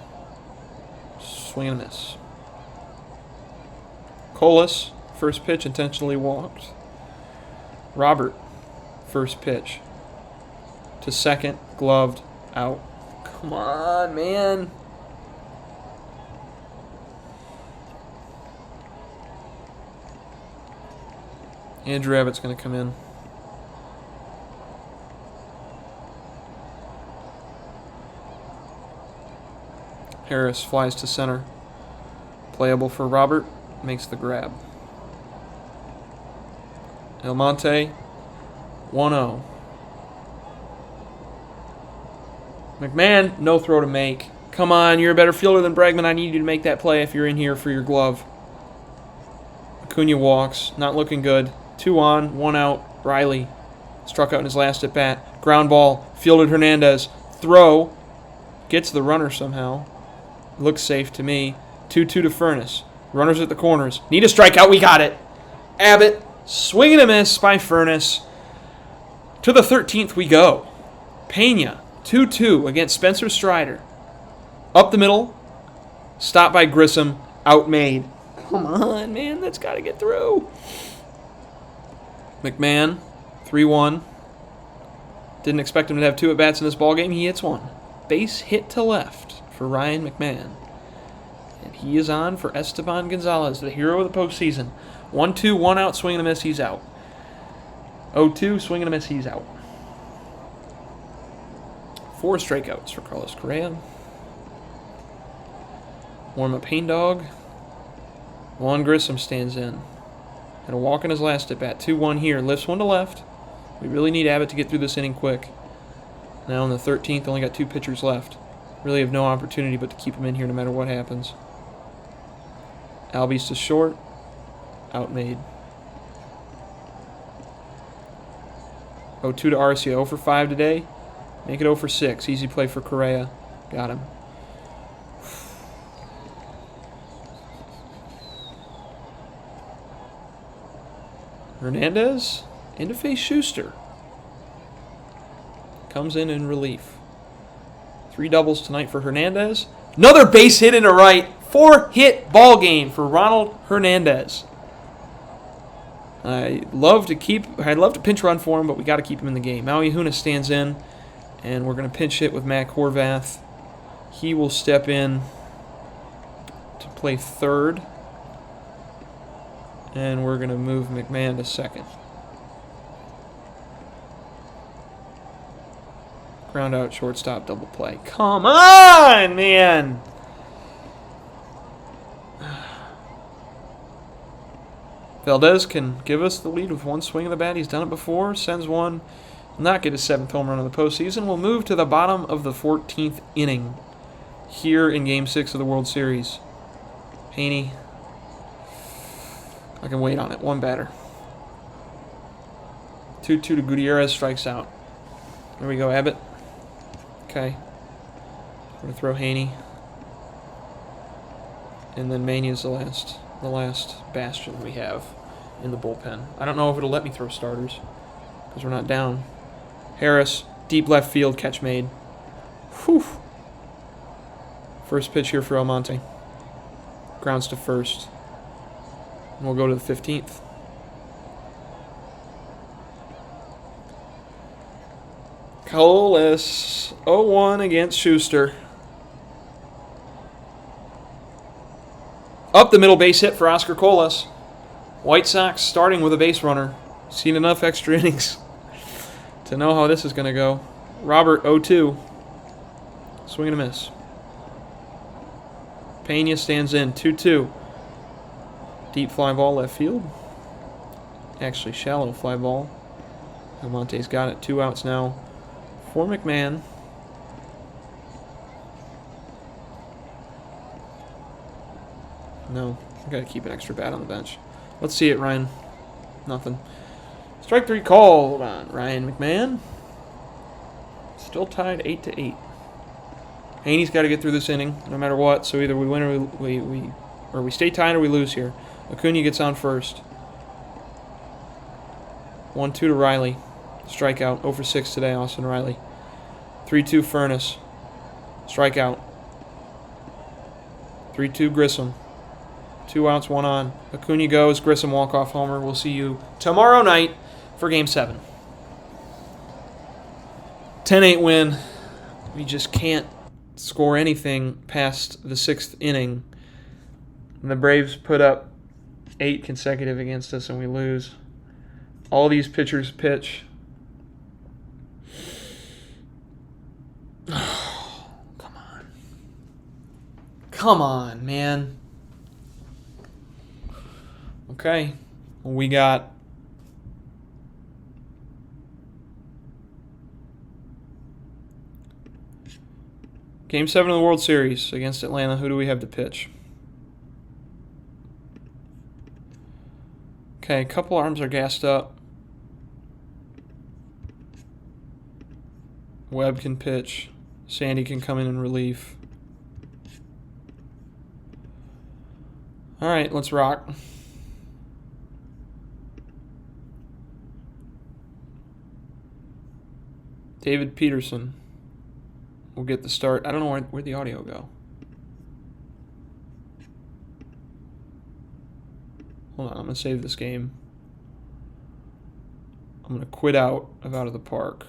Swing and a miss. Colas, first pitch intentionally walked. Robert, first pitch. To second, gloved, out. Come on, man. Andrew Abbott's going to come in. Harris flies to center. Playable for Robert. Makes the grab. Almonte, 1-0. McMahon, no throw to make. Come on, you're a better fielder than Bregman. I need you to make that play if you're in here for your glove. Acuna walks. Not looking good. 2 on, 1 out. Riley struck out in his last at bat. Ground ball. Fielded Hernandez. Throw. Gets the runner somehow. Looks safe to me. 2-2 to Furness. Runners at the corners. Need a strikeout. We got it. Abbott. Swing and a miss by Furness. To the 13th we go. Pena. 2-2 against Spencer Strider. Up the middle. Stopped by Grissom. Outmade. Come on, man. That's got to get through. McMahon. 3-1. Didn't expect him to have 2 at-bats in this ballgame. He hits 1. Base hit to left for Ryan McMahon. And he is on for Esteban Gonzalez, the hero of the postseason. 1-2, 1 out, swing and a miss, he's out. 0-2, swing and a miss, he's out. 4 strikeouts for Carlos Correa. Warm-up Pain Dog. Juan Grissom stands in. And a walk in his last at-bat. 2-1 here, lifts 1 to left. We really need Abbott to get through this inning quick. Now in the 13th, only got 2 pitchers left. Really have no opportunity but to keep him in here no matter what happens. Albies to short. Outmade. 0-2 to Arcia. 0 for 5 today. Make it 0 for 6. Easy play for Correa. Got him. Hernandez. In to face Schuster. Comes in relief. 3 doubles tonight for Hernandez. Another base hit into right. 4-hit ball game for Ronald Hernandez. I'd love to pinch run for him, but we got to keep him in the game. Maui Huna stands in, and we're going to pinch hit with Matt Horvath. He will step in to play third, and we're going to move McMahon to second. Ground out, shortstop, double play. Come on, man! Valdez can give us the lead with 1 swing of the bat. He's done it before. Sends 1. Will not get his 7th home run of the postseason. We'll move to the bottom of the 14th inning here in Game 6 of the World Series. Haney. I can wait on it. 1 batter. 2-2 to Gutierrez. Strikes out. There we go, Abbott. Okay. We're going to throw Haney. And then Mania's the last bastion we have in the bullpen. I don't know if it'll let me throw starters because we're not down. Harris, deep left field, catch made. Whew. First pitch here for Almonte. Grounds to first. And we'll go to the 15th. Colas, 0-1 against Schuster. Up the middle, base hit for Oscar Colas. White Sox starting with a base runner. Seen enough extra innings to know how this is going to go. Robert, 0-2. Swing and a miss. Pena stands in, 2-2. Deep fly ball left field. Actually, shallow fly ball. Almonte's got it. 2 outs now for McMahon. No, I got to keep an extra bat on the bench. Let's see it, Ryan. Nothing. Strike 3 called on Ryan McMahon. Still tied 8-8. Haney's got to get through this inning, no matter what. So either we win or we stay tied or we lose here. Acuna gets on first. 1-2 to Riley. Strikeout. 0 for 6 today, Austin Riley. 3-2 Furness. Strikeout. 3-2 Grissom. 2 outs, 1 on. Acuna goes. Grissom walk-off homer. We'll see you tomorrow night for Game 7. 10-8 win. We just can't score anything past the 6th inning. And the Braves put up 8 consecutive against us, and we lose. All these pitchers pitch. Oh, come on. Come on, man. Okay. Well, we got Game 7 of the World Series against Atlanta. Who do we have to pitch? Okay, a couple arms are gassed up. Webb can pitch. Sandy can come in relief. All right, let's rock. David Peterson will get the start. I don't know where'd the audio go. Hold on, I'm going to save this game. I'm going to quit out of Out of the Park.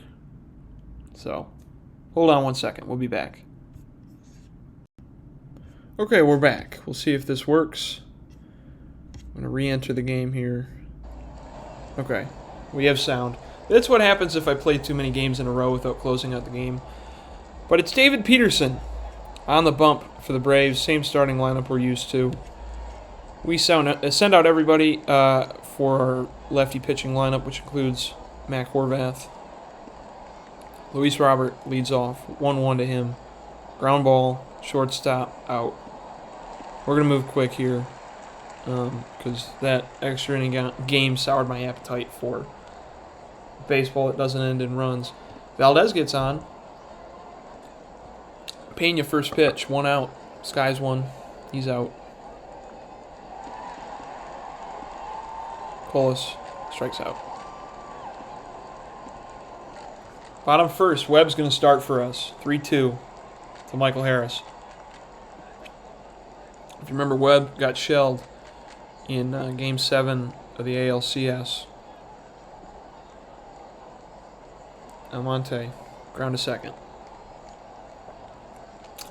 So, hold on 1 second. We'll be back. Okay, we're back. We'll see if this works. I'm going to re-enter the game here. Okay, we have sound. That's what happens if I play too many games in a row without closing out the game. But it's David Peterson on the bump for the Braves. Same starting lineup we're used to. We send out everybody for our lefty pitching lineup, which includes Mac Horvath. Luis Robert leads off, 1-1 to him. Ground ball, shortstop, out. We're going to move quick here because that extra inning game soured my appetite for baseball that doesn't end in runs. Valdez gets on. Pena first pitch, 1 out. Skies 1. He's out. Colas strikes out. Bottom first, Webb's going to start for us. 3-2 to Michael Harris. If you remember, Webb got shelled in Game 7 of the ALCS. Almonte, ground to second.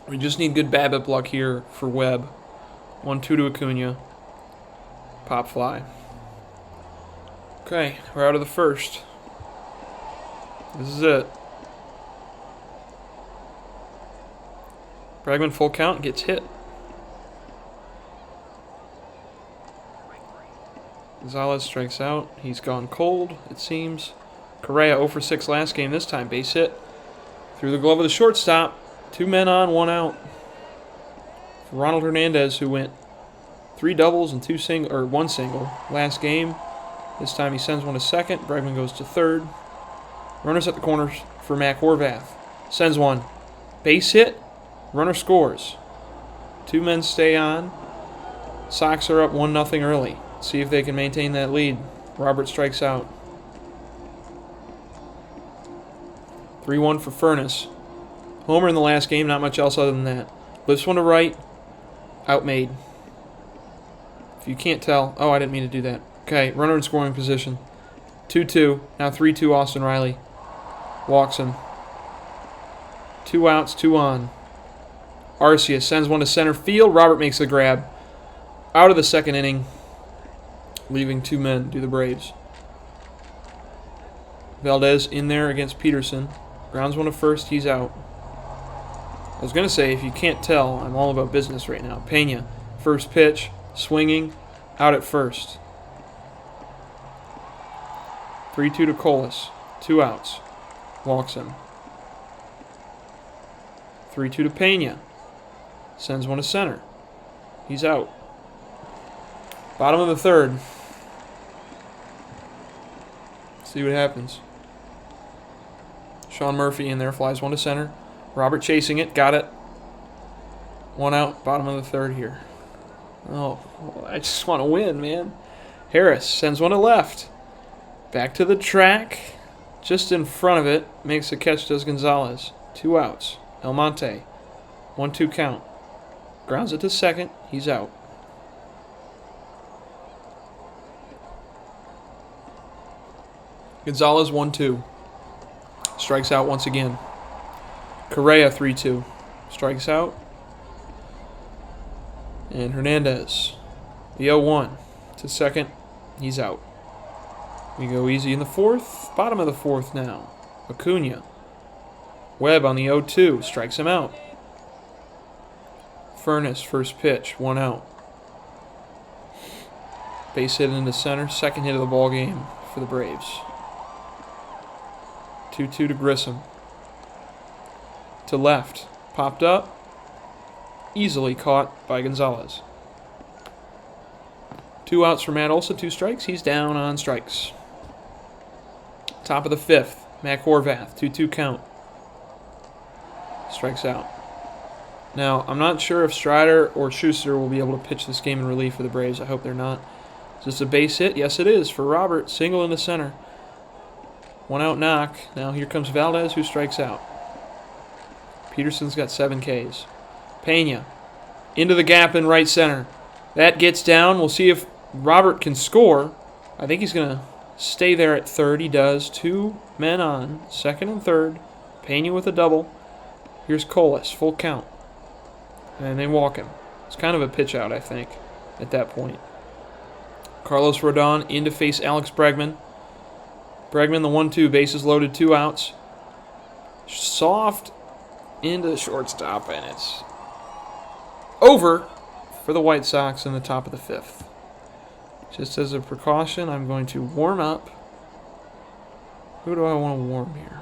We just need good BABIP luck here for Webb. 1-2 to Acuna. Pop fly. Okay, we're out of the first. This is it. Bregman full count, gets hit. Gonzalez strikes out. He's gone cold, it seems. Correa 0 for 6 last game. This time, base hit. Through the glove of the shortstop. 2 men on, 1 out. For Ronald Hernandez, who went 3 doubles and 1 single last game. This time he sends one to second. Bregman goes to third. Runners at the corners for Mac Horvath. Sends one. Base hit. Runner scores. 2 men stay on. Sox are up 1-0 early. See if they can maintain that lead. Robert strikes out. 3-1 for Furness. Homer in the last game, not much else other than that. Lifts one to right. Outmade. If you can't tell. Oh, I didn't mean to do that. Okay, runner in scoring position. 2-2. Now 3-2 Austin Riley. Walks him. 2 outs, 2 on. Arcia sends one to center field. Robert makes the grab. Out of the second inning. Leaving 2 men do the Braves. Valdez in there against Peterson. Grounds one to first. He's out. I was going to say, if you can't tell, I'm all about business right now. Pena, first pitch, swinging, out at first. 3-2 to Colas. 2 outs. Walks him. 3-2 to Pena. Sends one to center. He's out. Bottom of the third. See what happens. Sean Murphy in there, flies one to center. Robert chasing it, got it. 1 out, bottom of the third here. Oh, I just want to win, man. Harris sends one to left. Back to the track. Just in front of it, makes a catch, does Gonzalez. 2 outs. Almonte. 1-2 count. Grounds it to second. He's out. Gonzalez 1-2. Strikes out once again. Correa 3-2. Strikes out. And Hernandez. The 0-1 to second. He's out. We go easy in the fourth. Bottom of the fourth now. Acuna. Webb on the 0-2. Strikes him out. Furness, first pitch. 1 out. Base hit into center. Second hit of the ball game for the Braves. 2-2 to Grissom. To left. Popped up. Easily caught by Gonzalez. 2 outs for Matt Olson. 2 strikes. He's down on strikes. Top of the fifth. Mac Horvath. 2-2 count. Strikes out. Now, I'm not sure if Strider or Schuster will be able to pitch this game in relief for the Braves. I hope they're not. Is this a base hit? Yes, it is for Robert. Single in the center. 1 out knock. Now here comes Valdez, who strikes out. Peterson's got 7 Ks. Pena into the gap in right center. That gets down. We'll see if Robert can score. I think he's going to stay there at third. He does. 2 men on, second and third. Pena with a double. Here's Colas, full count. And they walk him. It's kind of a pitch out, I think, at that point. Carlos Rodon in to face Alex Bregman. Bregman, the 1-2, bases loaded, 2 outs. Soft into the shortstop, and it's over for the White Sox in the top of the 5th. Just as a precaution, I'm going to warm up. Who do I want to warm here?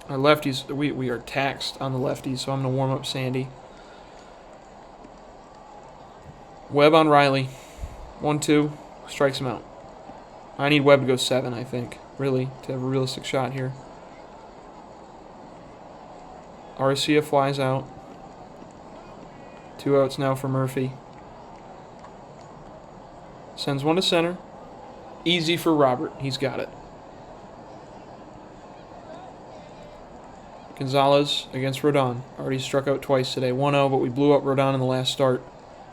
Our lefties, we are taxed on the lefties, so I'm going to warm up Sandy. Webb on Riley. 1-2, strikes him out. I need Webb to go 7, I think, really, to have a realistic shot here. Arcia flies out. 2 outs now for Murphy. Sends one to center. Easy for Robert. He's got it. Gonzalez against Rodon. Already struck out twice today. 1-0, but we blew up Rodon in the last start.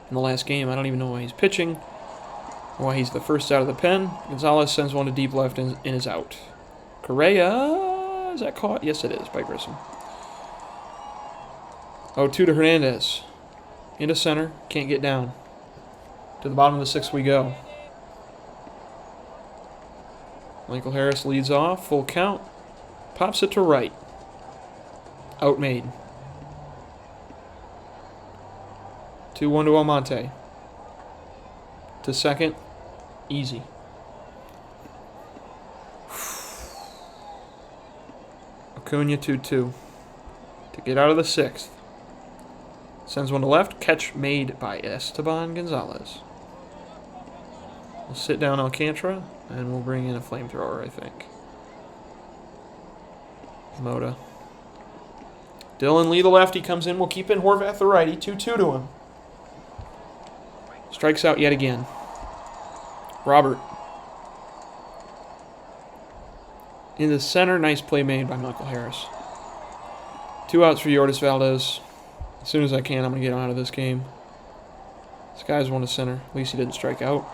In the last game. I don't even know why he's pitching. Why he's the first out of the pen. Gonzalez sends one to deep left and is out. Correa, is that caught? Yes, it is by Grissom. 0-2 to Hernandez. Into center. Can't get down. To the bottom of the 6th we go. Michael Harris leads off. Full count. Pops it to right. Outmade. 2-1 to Almonte. To second. Easy. Acuna 2-2. To get out of the 6th. Sends one to left. Catch made by Esteban Gonzalez. We'll sit down Alcantara, and we'll bring in a flamethrower, I think. Moda. Dylan Lee, the lefty, comes in. We'll keep in Horvath, the righty. 2-2 to him. Strikes out yet again. Robert. In the center, nice play made by Michael Harris. 2 outs for Yordis Valdez. As soon as I can, I'm going to get him out of this game. This guy's one to center. At least he didn't strike out.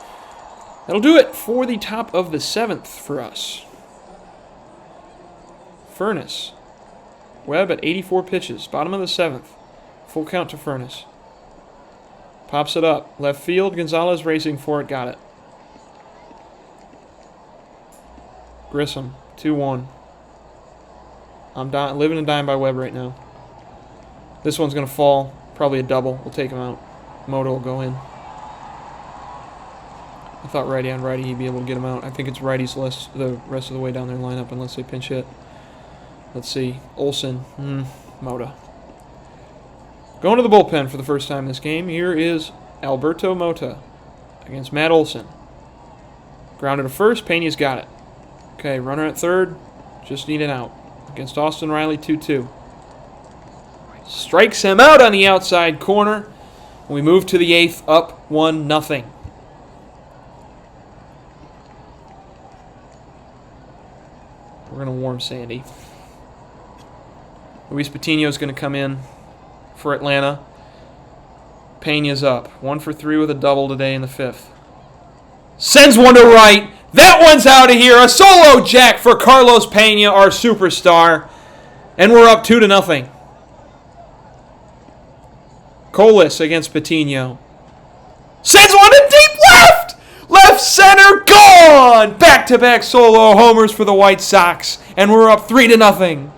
That'll do it for the top of the 7th for us. Furness. Webb at 84 pitches. Bottom of the 7th. Full count to Furness. Pops it up. Left field. Gonzalez racing for it. Got it. Grissom. 2-1. I'm living and dying by Webb right now. This one's going to fall. Probably a double. We'll take him out. Moto will go in. I thought righty on righty he'd be able to get him out. I think it's righties the rest of the way down their lineup unless they pinch hit. Let's see. Olsen. Mota. Going to the bullpen for the first time this game. Here is Alberto Mota against Matt Olson. Grounded to first. Pena's got it. Okay, runner at third. Just need an out. Against Austin Riley, 2-2. Strikes him out on the outside corner. We move to the 8th, up 1-0. We're going to warm Sandy. Luis Patino's going to come in for Atlanta. Pena's up. 1 for 3 with a double today in the 5th. Sends one to right. That one's out of here. A solo jack for Carlos Pena, our superstar. And we're up 2-0. Colas against Patino. Sends one to deep left! Left center, gone! Back-to-back solo homers for the White Sox. And we're up 3-0.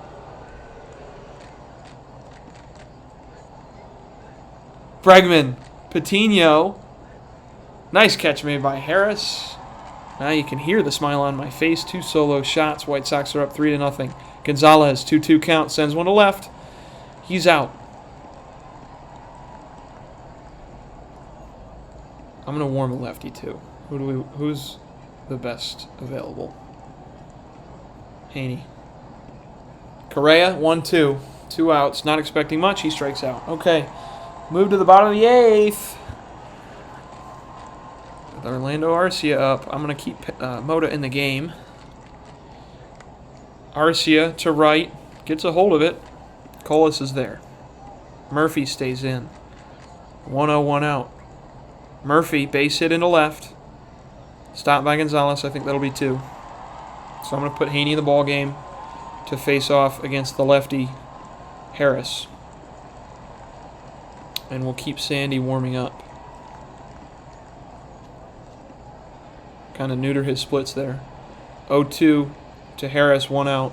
Bregman. Patino. Nice catch made by Harris. Now you can hear the smile on my face. 2 solo shots. White Sox are up 3-0. Gonzalez, 2-2 count. Sends one to left. He's out. I'm going to warm a lefty, too. Who's the best available? Haney. Correa, 1-2. 2 outs. Not expecting much. He strikes out. Okay. Move to the bottom of the 8th. With Orlando Arcia up. I'm going to keep Mota in the game. Arcia to right. Gets a hold of it. Colas is there. Murphy stays in. 1-0, 1 out. Murphy, base hit into left. Stopped by Gonzalez. I think that'll be 2. So I'm going to put Haney in the ball game to face off against the lefty Harris. And we'll keep Sandy warming up. Kind of neuter his splits there. 0-2 to Harris, 1 out.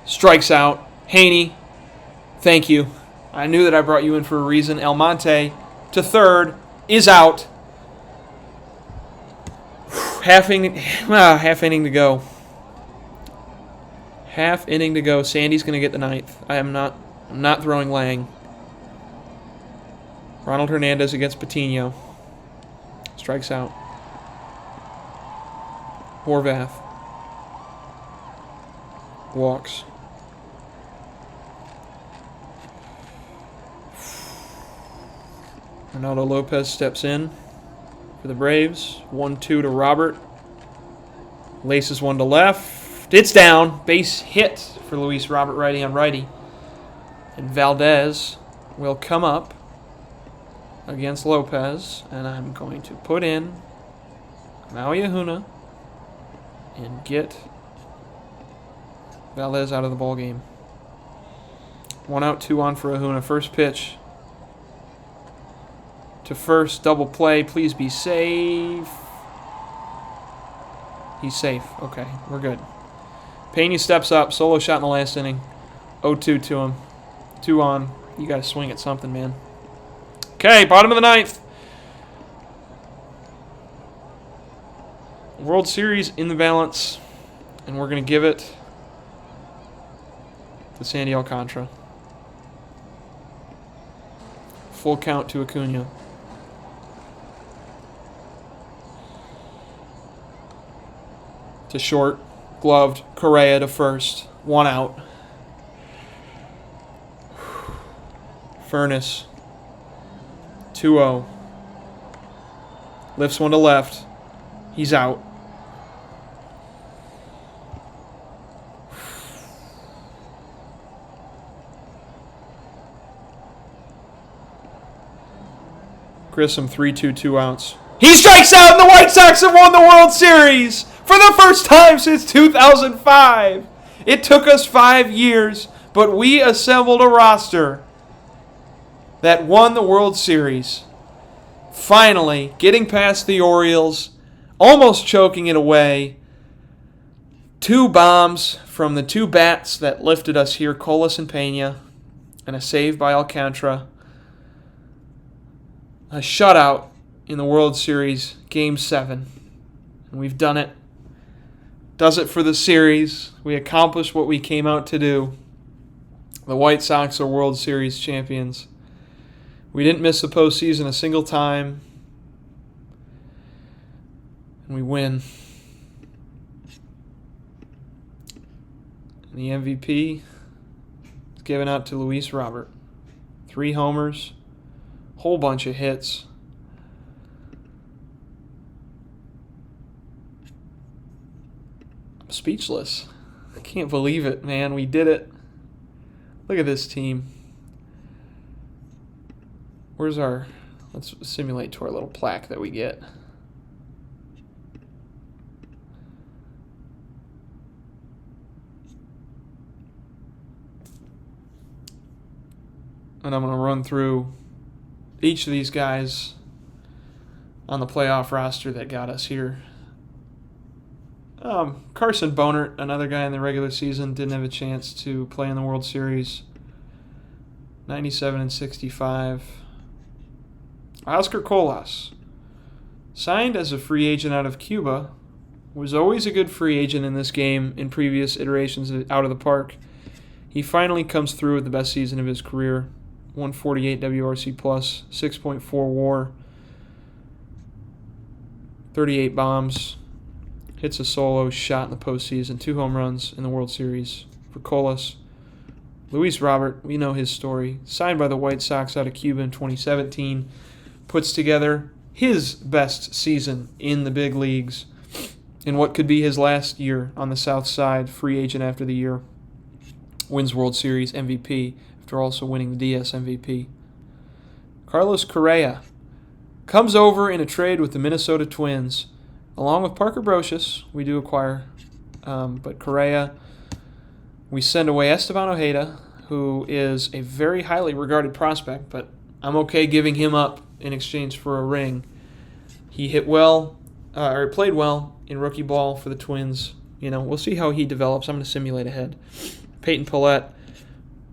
Strikes out. Haney, thank you. I knew that I brought you in for a reason. Almonte to third is out. Half inning to go. Half inning to go. Sandy's going to get the 9th. I'm not throwing Lang. Ronald Hernandez against Patino. Strikes out. Horvath. Walks. Ronaldo Lopez steps in for the Braves. 1-2 to Robert. Laces one to left. It's down. Base hit for Luis Robert, righty on righty. And Valdez will come up against Lopez. And I'm going to put in Maui Ahuna and get Valdez out of the ball game. 1 out, 2 on for Ahuna. First pitch to first, double play. Please be safe. He's safe. Okay, we're good. Pena steps up. Solo shot in the last inning. 0-2 to him. 2 on. You got to swing at something, man. Okay, bottom of the 9th. World Series in the balance. And we're going to give it to Sandy Alcantara. Full count to Acuna. To short, gloved, Correa to first, 1 out. Furnace, 2-0. Lifts one to left. He's out. Grissom, 3-2, 2 outs. He strikes out, and the White Sox have won the World Series for the first time since 2005. It took us 5 years, but we assembled a roster that won the World Series. Finally, getting past the Orioles, almost choking it away. 2 bombs from the 2 bats that lifted us here, Colas and Pena, and a save by Alcantara. A shutout in the World Series, Game 7. And we've done it. Does it for the series. We accomplished what we came out to do. The White Sox are World Series champions. We didn't miss the postseason a single time. And we win. And the MVP is given out to Luis Robert. 3 homers. Whole bunch of hits. I'm speechless. I can't believe it, man. We did it. Look at this team. Where's our... Let's simulate to our little plaque that we get. And I'm going to run through each of these guys on the playoff roster that got us here. Carson Bonert, another guy in the regular season, didn't have a chance to play in the World Series. 97 and 65. Oscar Colas, signed as a free agent out of Cuba, was always a good free agent in this game in previous iterations out of the park. He finally comes through with the best season of his career. 148 WRC+, 6.4 WAR, 38 bombs, hits a solo shot in the postseason, 2 home runs in the World Series for Colas. Luis Robert, we know his story. Signed by the White Sox out of Cuba in 2017. Puts together his best season in the big leagues in what could be his last year on the South Side, free agent after the year. Wins World Series MVP after also winning the DS MVP. Carlos Correa comes over in a trade with the Minnesota Twins. Along with Parker Brocious, we do acquire. But Correa, we send away Esteban Ojeda, who is a very highly regarded prospect, but I'm okay giving him up in exchange for a ring. He hit well, or played well in rookie ball for the Twins. We'll see how he develops. I'm going to simulate ahead. Peyton Pallette,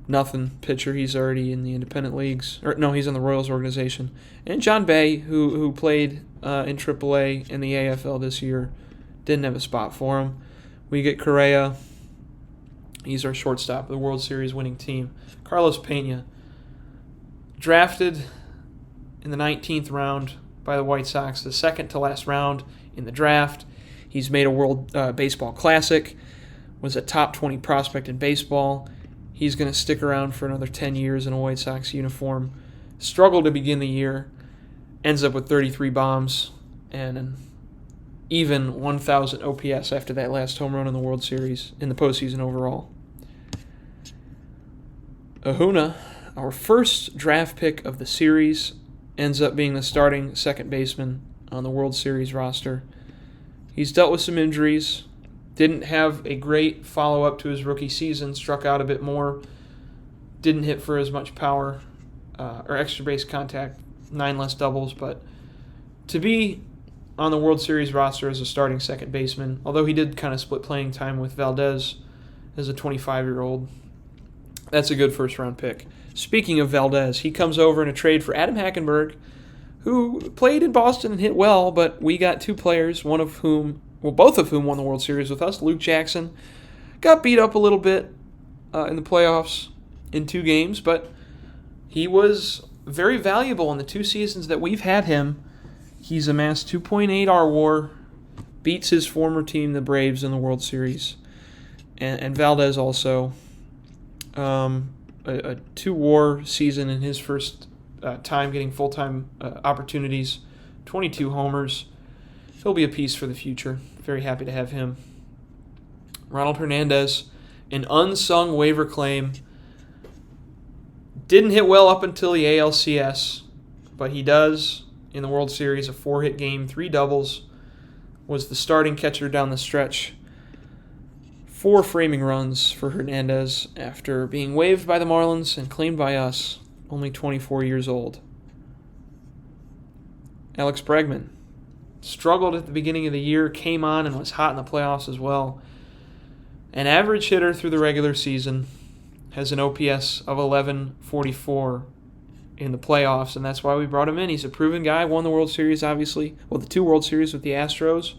nothing pitcher. He's already in the independent leagues. He's in the Royals organization. And John Bay, who played in AAA and the AFL this year, didn't have a spot for him. We get Correa. He's our shortstop of the World Series winning team. Carlos Pena, drafted in the 19th round by the White Sox, the second to last round in the draft. He's made a World Baseball Classic, was a top 20 prospect in baseball. He's going to stick around for another 10 years in a White Sox uniform. Struggled to begin the year, ends up with 33 bombs and an even 1,000 OPS after that last home run in the World Series in the postseason overall. Ahuna, our first draft pick of the series, ends up being the starting second baseman on the World Series roster. He's dealt with some injuries, didn't have a great follow-up to his rookie season, struck out a bit more, didn't hit for as much power or extra base contact, 9 less doubles, but to be on the World Series roster as a starting second baseman, although he did kind of split playing time with Valdez as a 25-year-old, that's a good first-round pick. Speaking of Valdez, he comes over in a trade for Adam Hackenberg, who played in Boston and hit well, but we got two players, both of whom won the World Series with us. Luke Jackson got beat up a little bit in the playoffs in 2 games, but he was very valuable in the 2 seasons that we've had him. He's amassed 2.8 RWAR, beats his former team, the Braves, in the World Series. And Valdez also, a 2 WAR season in his first time getting full-time opportunities, 22 homers. He'll be a piece for the future. Very happy to have him. Ronald Hernandez, an unsung waiver claim. Didn't hit well up until the ALCS, but he does in the World Series, a 4-hit game, 3 doubles, was the starting catcher down the stretch. 4 framing runs for Hernandez after being waived by the Marlins and claimed by us, only 24 years old. Alex Bregman struggled at the beginning of the year, came on and was hot in the playoffs as well. An average hitter through the regular season, has an OPS of 1144 in the playoffs, and that's why we brought him in. He's a proven guy, won the World Series, obviously. Well, the 2 World Series with the Astros,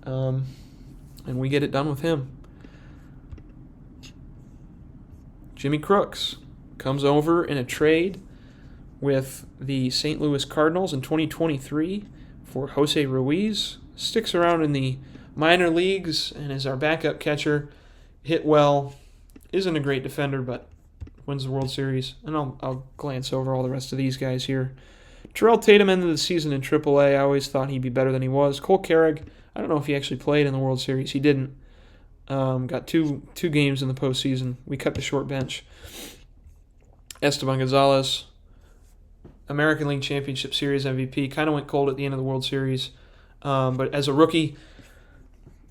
and we get it done with him. Jimmy Crooks comes over in a trade with the St. Louis Cardinals in 2023 for Jose Ruiz. Sticks around in the minor leagues and is our backup catcher. Hit well. Isn't a great defender, but wins the World Series. And I'll glance over all the rest of these guys here. Terrell Tatum ended the season in AAA. I always thought he'd be better than he was. Cole Carrig, I don't know if he actually played in the World Series. He didn't. Got two games in the postseason. We cut the short bench. Esteban Gonzalez, American League Championship Series MVP, kind of went cold at the end of the World Series. But as a rookie,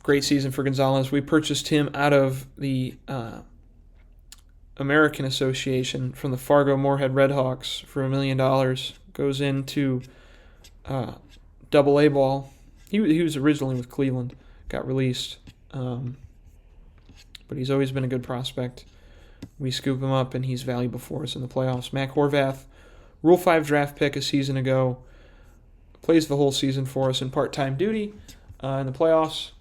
great season for Gonzalez. We purchased him out of the American Association from the Fargo Moorhead Redhawks for $1 million. Goes into Double-A ball. He was originally with Cleveland, got released. But he's always been a good prospect. We scoop him up, and he's valuable for us in the playoffs. Mac Horvath, Rule 5 draft pick a season ago, plays the whole season for us in part-time duty in the playoffs.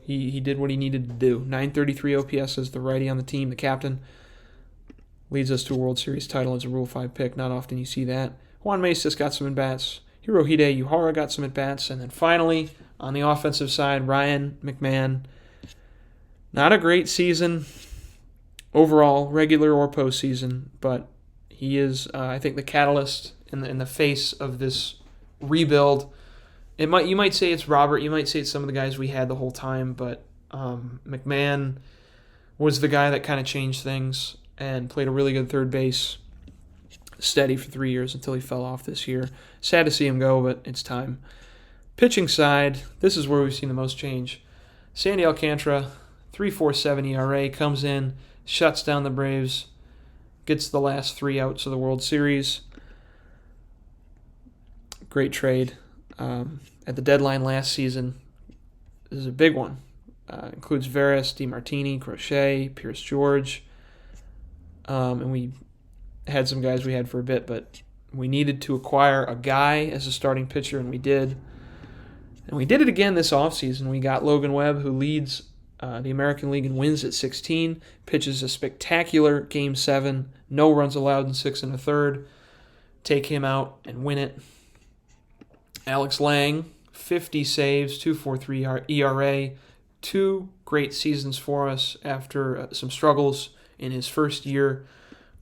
He did what he needed to do. 933 OPS as the righty on the team, the captain. Leads us to a World Series title as a Rule 5 pick. Not often you see that. Juan Mesas got some at-bats. Hirohide Yuhara got some at-bats. And then finally, on the offensive side, Ryan McMahon. Not a great season. overall, regular or postseason, but he is, I think, the catalyst in the face of this rebuild. You might say it's Robert, you might say it's some of the guys we had the whole time, but McMahon was the guy that kind of changed things and played a really good third base, steady for 3 years until he fell off this year. Sad to see him go, but it's time. Pitching side, this is where we've seen the most change. Sandy Alcantara, 3.47 ERA, comes in, shuts down the Braves, gets the last 3 outs of the World Series. Great trade. At the deadline last season, this is a big one. Includes Veras, DeMartini, Crochet, Pierce George. And we had some guys we had for a bit, but we needed to acquire a guy as a starting pitcher, and we did. And we did it again this offseason. We got Logan Webb, who leads the American League in wins at 16, pitches a spectacular Game 7, no runs allowed in 6 1/3. Take him out and win it. Alex Lang, 50 saves, 2.43 ERA, 2 great seasons for us after some struggles in his first year.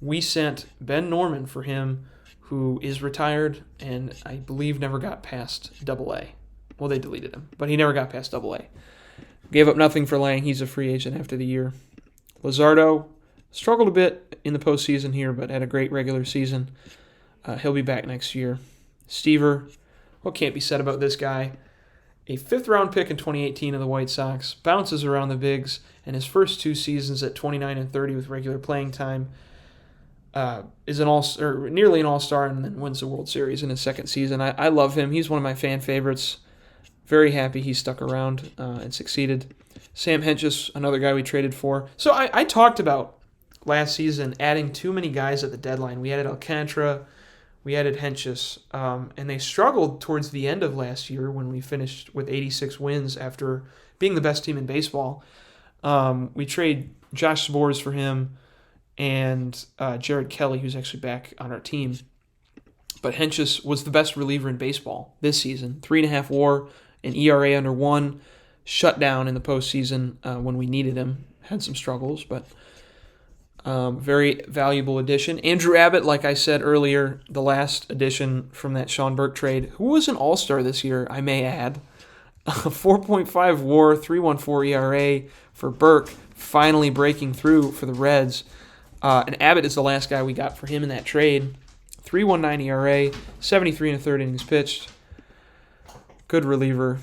We sent Ben Norman for him, who is retired and I believe never got past Double-A. Well, they deleted him, but he never got past Double-A. Gave up nothing for Lang. He's a free agent after the year. Luzardo struggled a bit in the postseason here, but had a great regular season. He'll be back next year. Stever, what can't be said about this guy? A 5th-round pick in 2018 of the White Sox, bounces around the bigs, and his first 2 seasons at 29 and 30 with regular playing time is nearly an all-star, and then wins the World Series in his second season. I love him. He's one of my fan favorites. Very happy he stuck around and succeeded. Sam Hentges, another guy we traded for. So I talked about last season adding too many guys at the deadline. We added Alcantara, we added Hentges, and they struggled towards the end of last year when we finished with 86 wins after being the best team in baseball. We trade Josh Spores for him and Jared Kelly, who's actually back on our team. But Hentges was the best reliever in baseball this season. 3.5 WAR, an ERA under 1, shut down in the postseason when we needed him. Had some struggles, but very valuable addition. Andrew Abbott, like I said earlier, the last addition from that Sean Burke trade, who was an all-star this year, I may add. 4.5 WAR, 3.14 ERA for Burke, finally breaking through for the Reds. And Abbott is the last guy we got for him in that trade. 3.19 ERA, 73 1/3 innings pitched. Good reliever.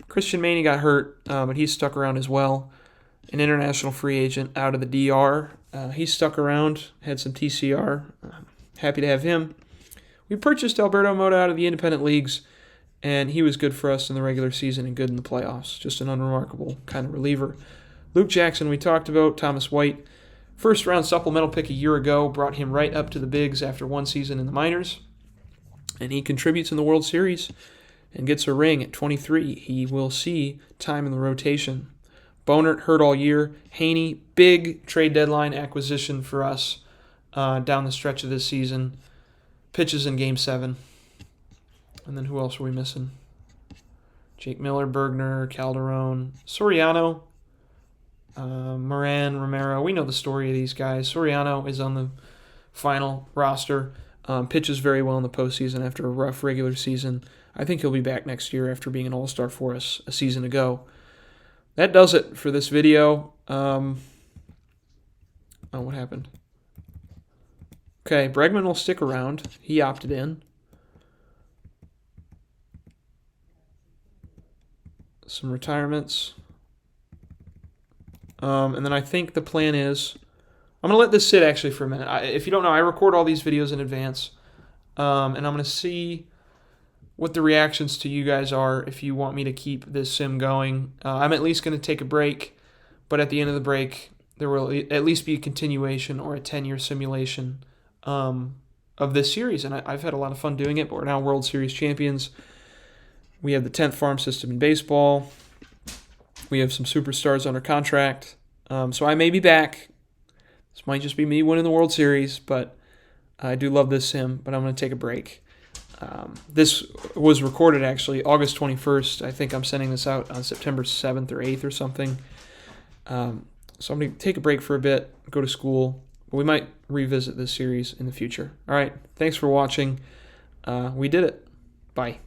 Christian Maney got hurt, but he's stuck around as well. An international free agent out of the DR. He stuck around, had some TCR. Happy to have him. We purchased Alberto Mota out of the independent leagues, and he was good for us in the regular season and good in the playoffs. Just an unremarkable kind of reliever. Luke Jackson, we talked about. Thomas White, first-round supplemental pick a year ago, brought him right up to the bigs after 1 season in the minors, and he contributes in the World Series and gets a ring at 23. He will see time in the rotation. Bonert hurt all year. Haney, big trade deadline acquisition for us down the stretch of this season. Pitches in Game 7. And then who else are we missing? Jake Miller, Bergner, Calderon, Soriano, Moran, Romero. We know the story of these guys. Soriano is on the final roster. Pitches very well in the postseason after a rough regular season. I think he'll be back next year after being an all-star for us a season ago. That does it for this video. What happened? Okay, Bregman will stick around. He opted in. Some retirements. And then I think the plan is, I'm going to let this sit actually for a minute. If you don't know, I record all these videos in advance. And I'm going to see what the reactions to you guys are if you want me to keep this sim going. I'm at least going to take a break, but at the end of the break, there will at least be a continuation or a 10-year simulation of this series. And I've had a lot of fun doing it, but we're now World Series champions. We have the 10th farm system in baseball. We have some superstars under contract. So I may be back. This might just be me winning the World Series, but I do love this sim, but I'm going to take a break. This was recorded actually August 21st. I think I'm sending this out on September 7th or 8th or something. So I'm going to take a break for a bit, go to school. We might revisit this series in the future. All right, thanks for watching. We did it. Bye.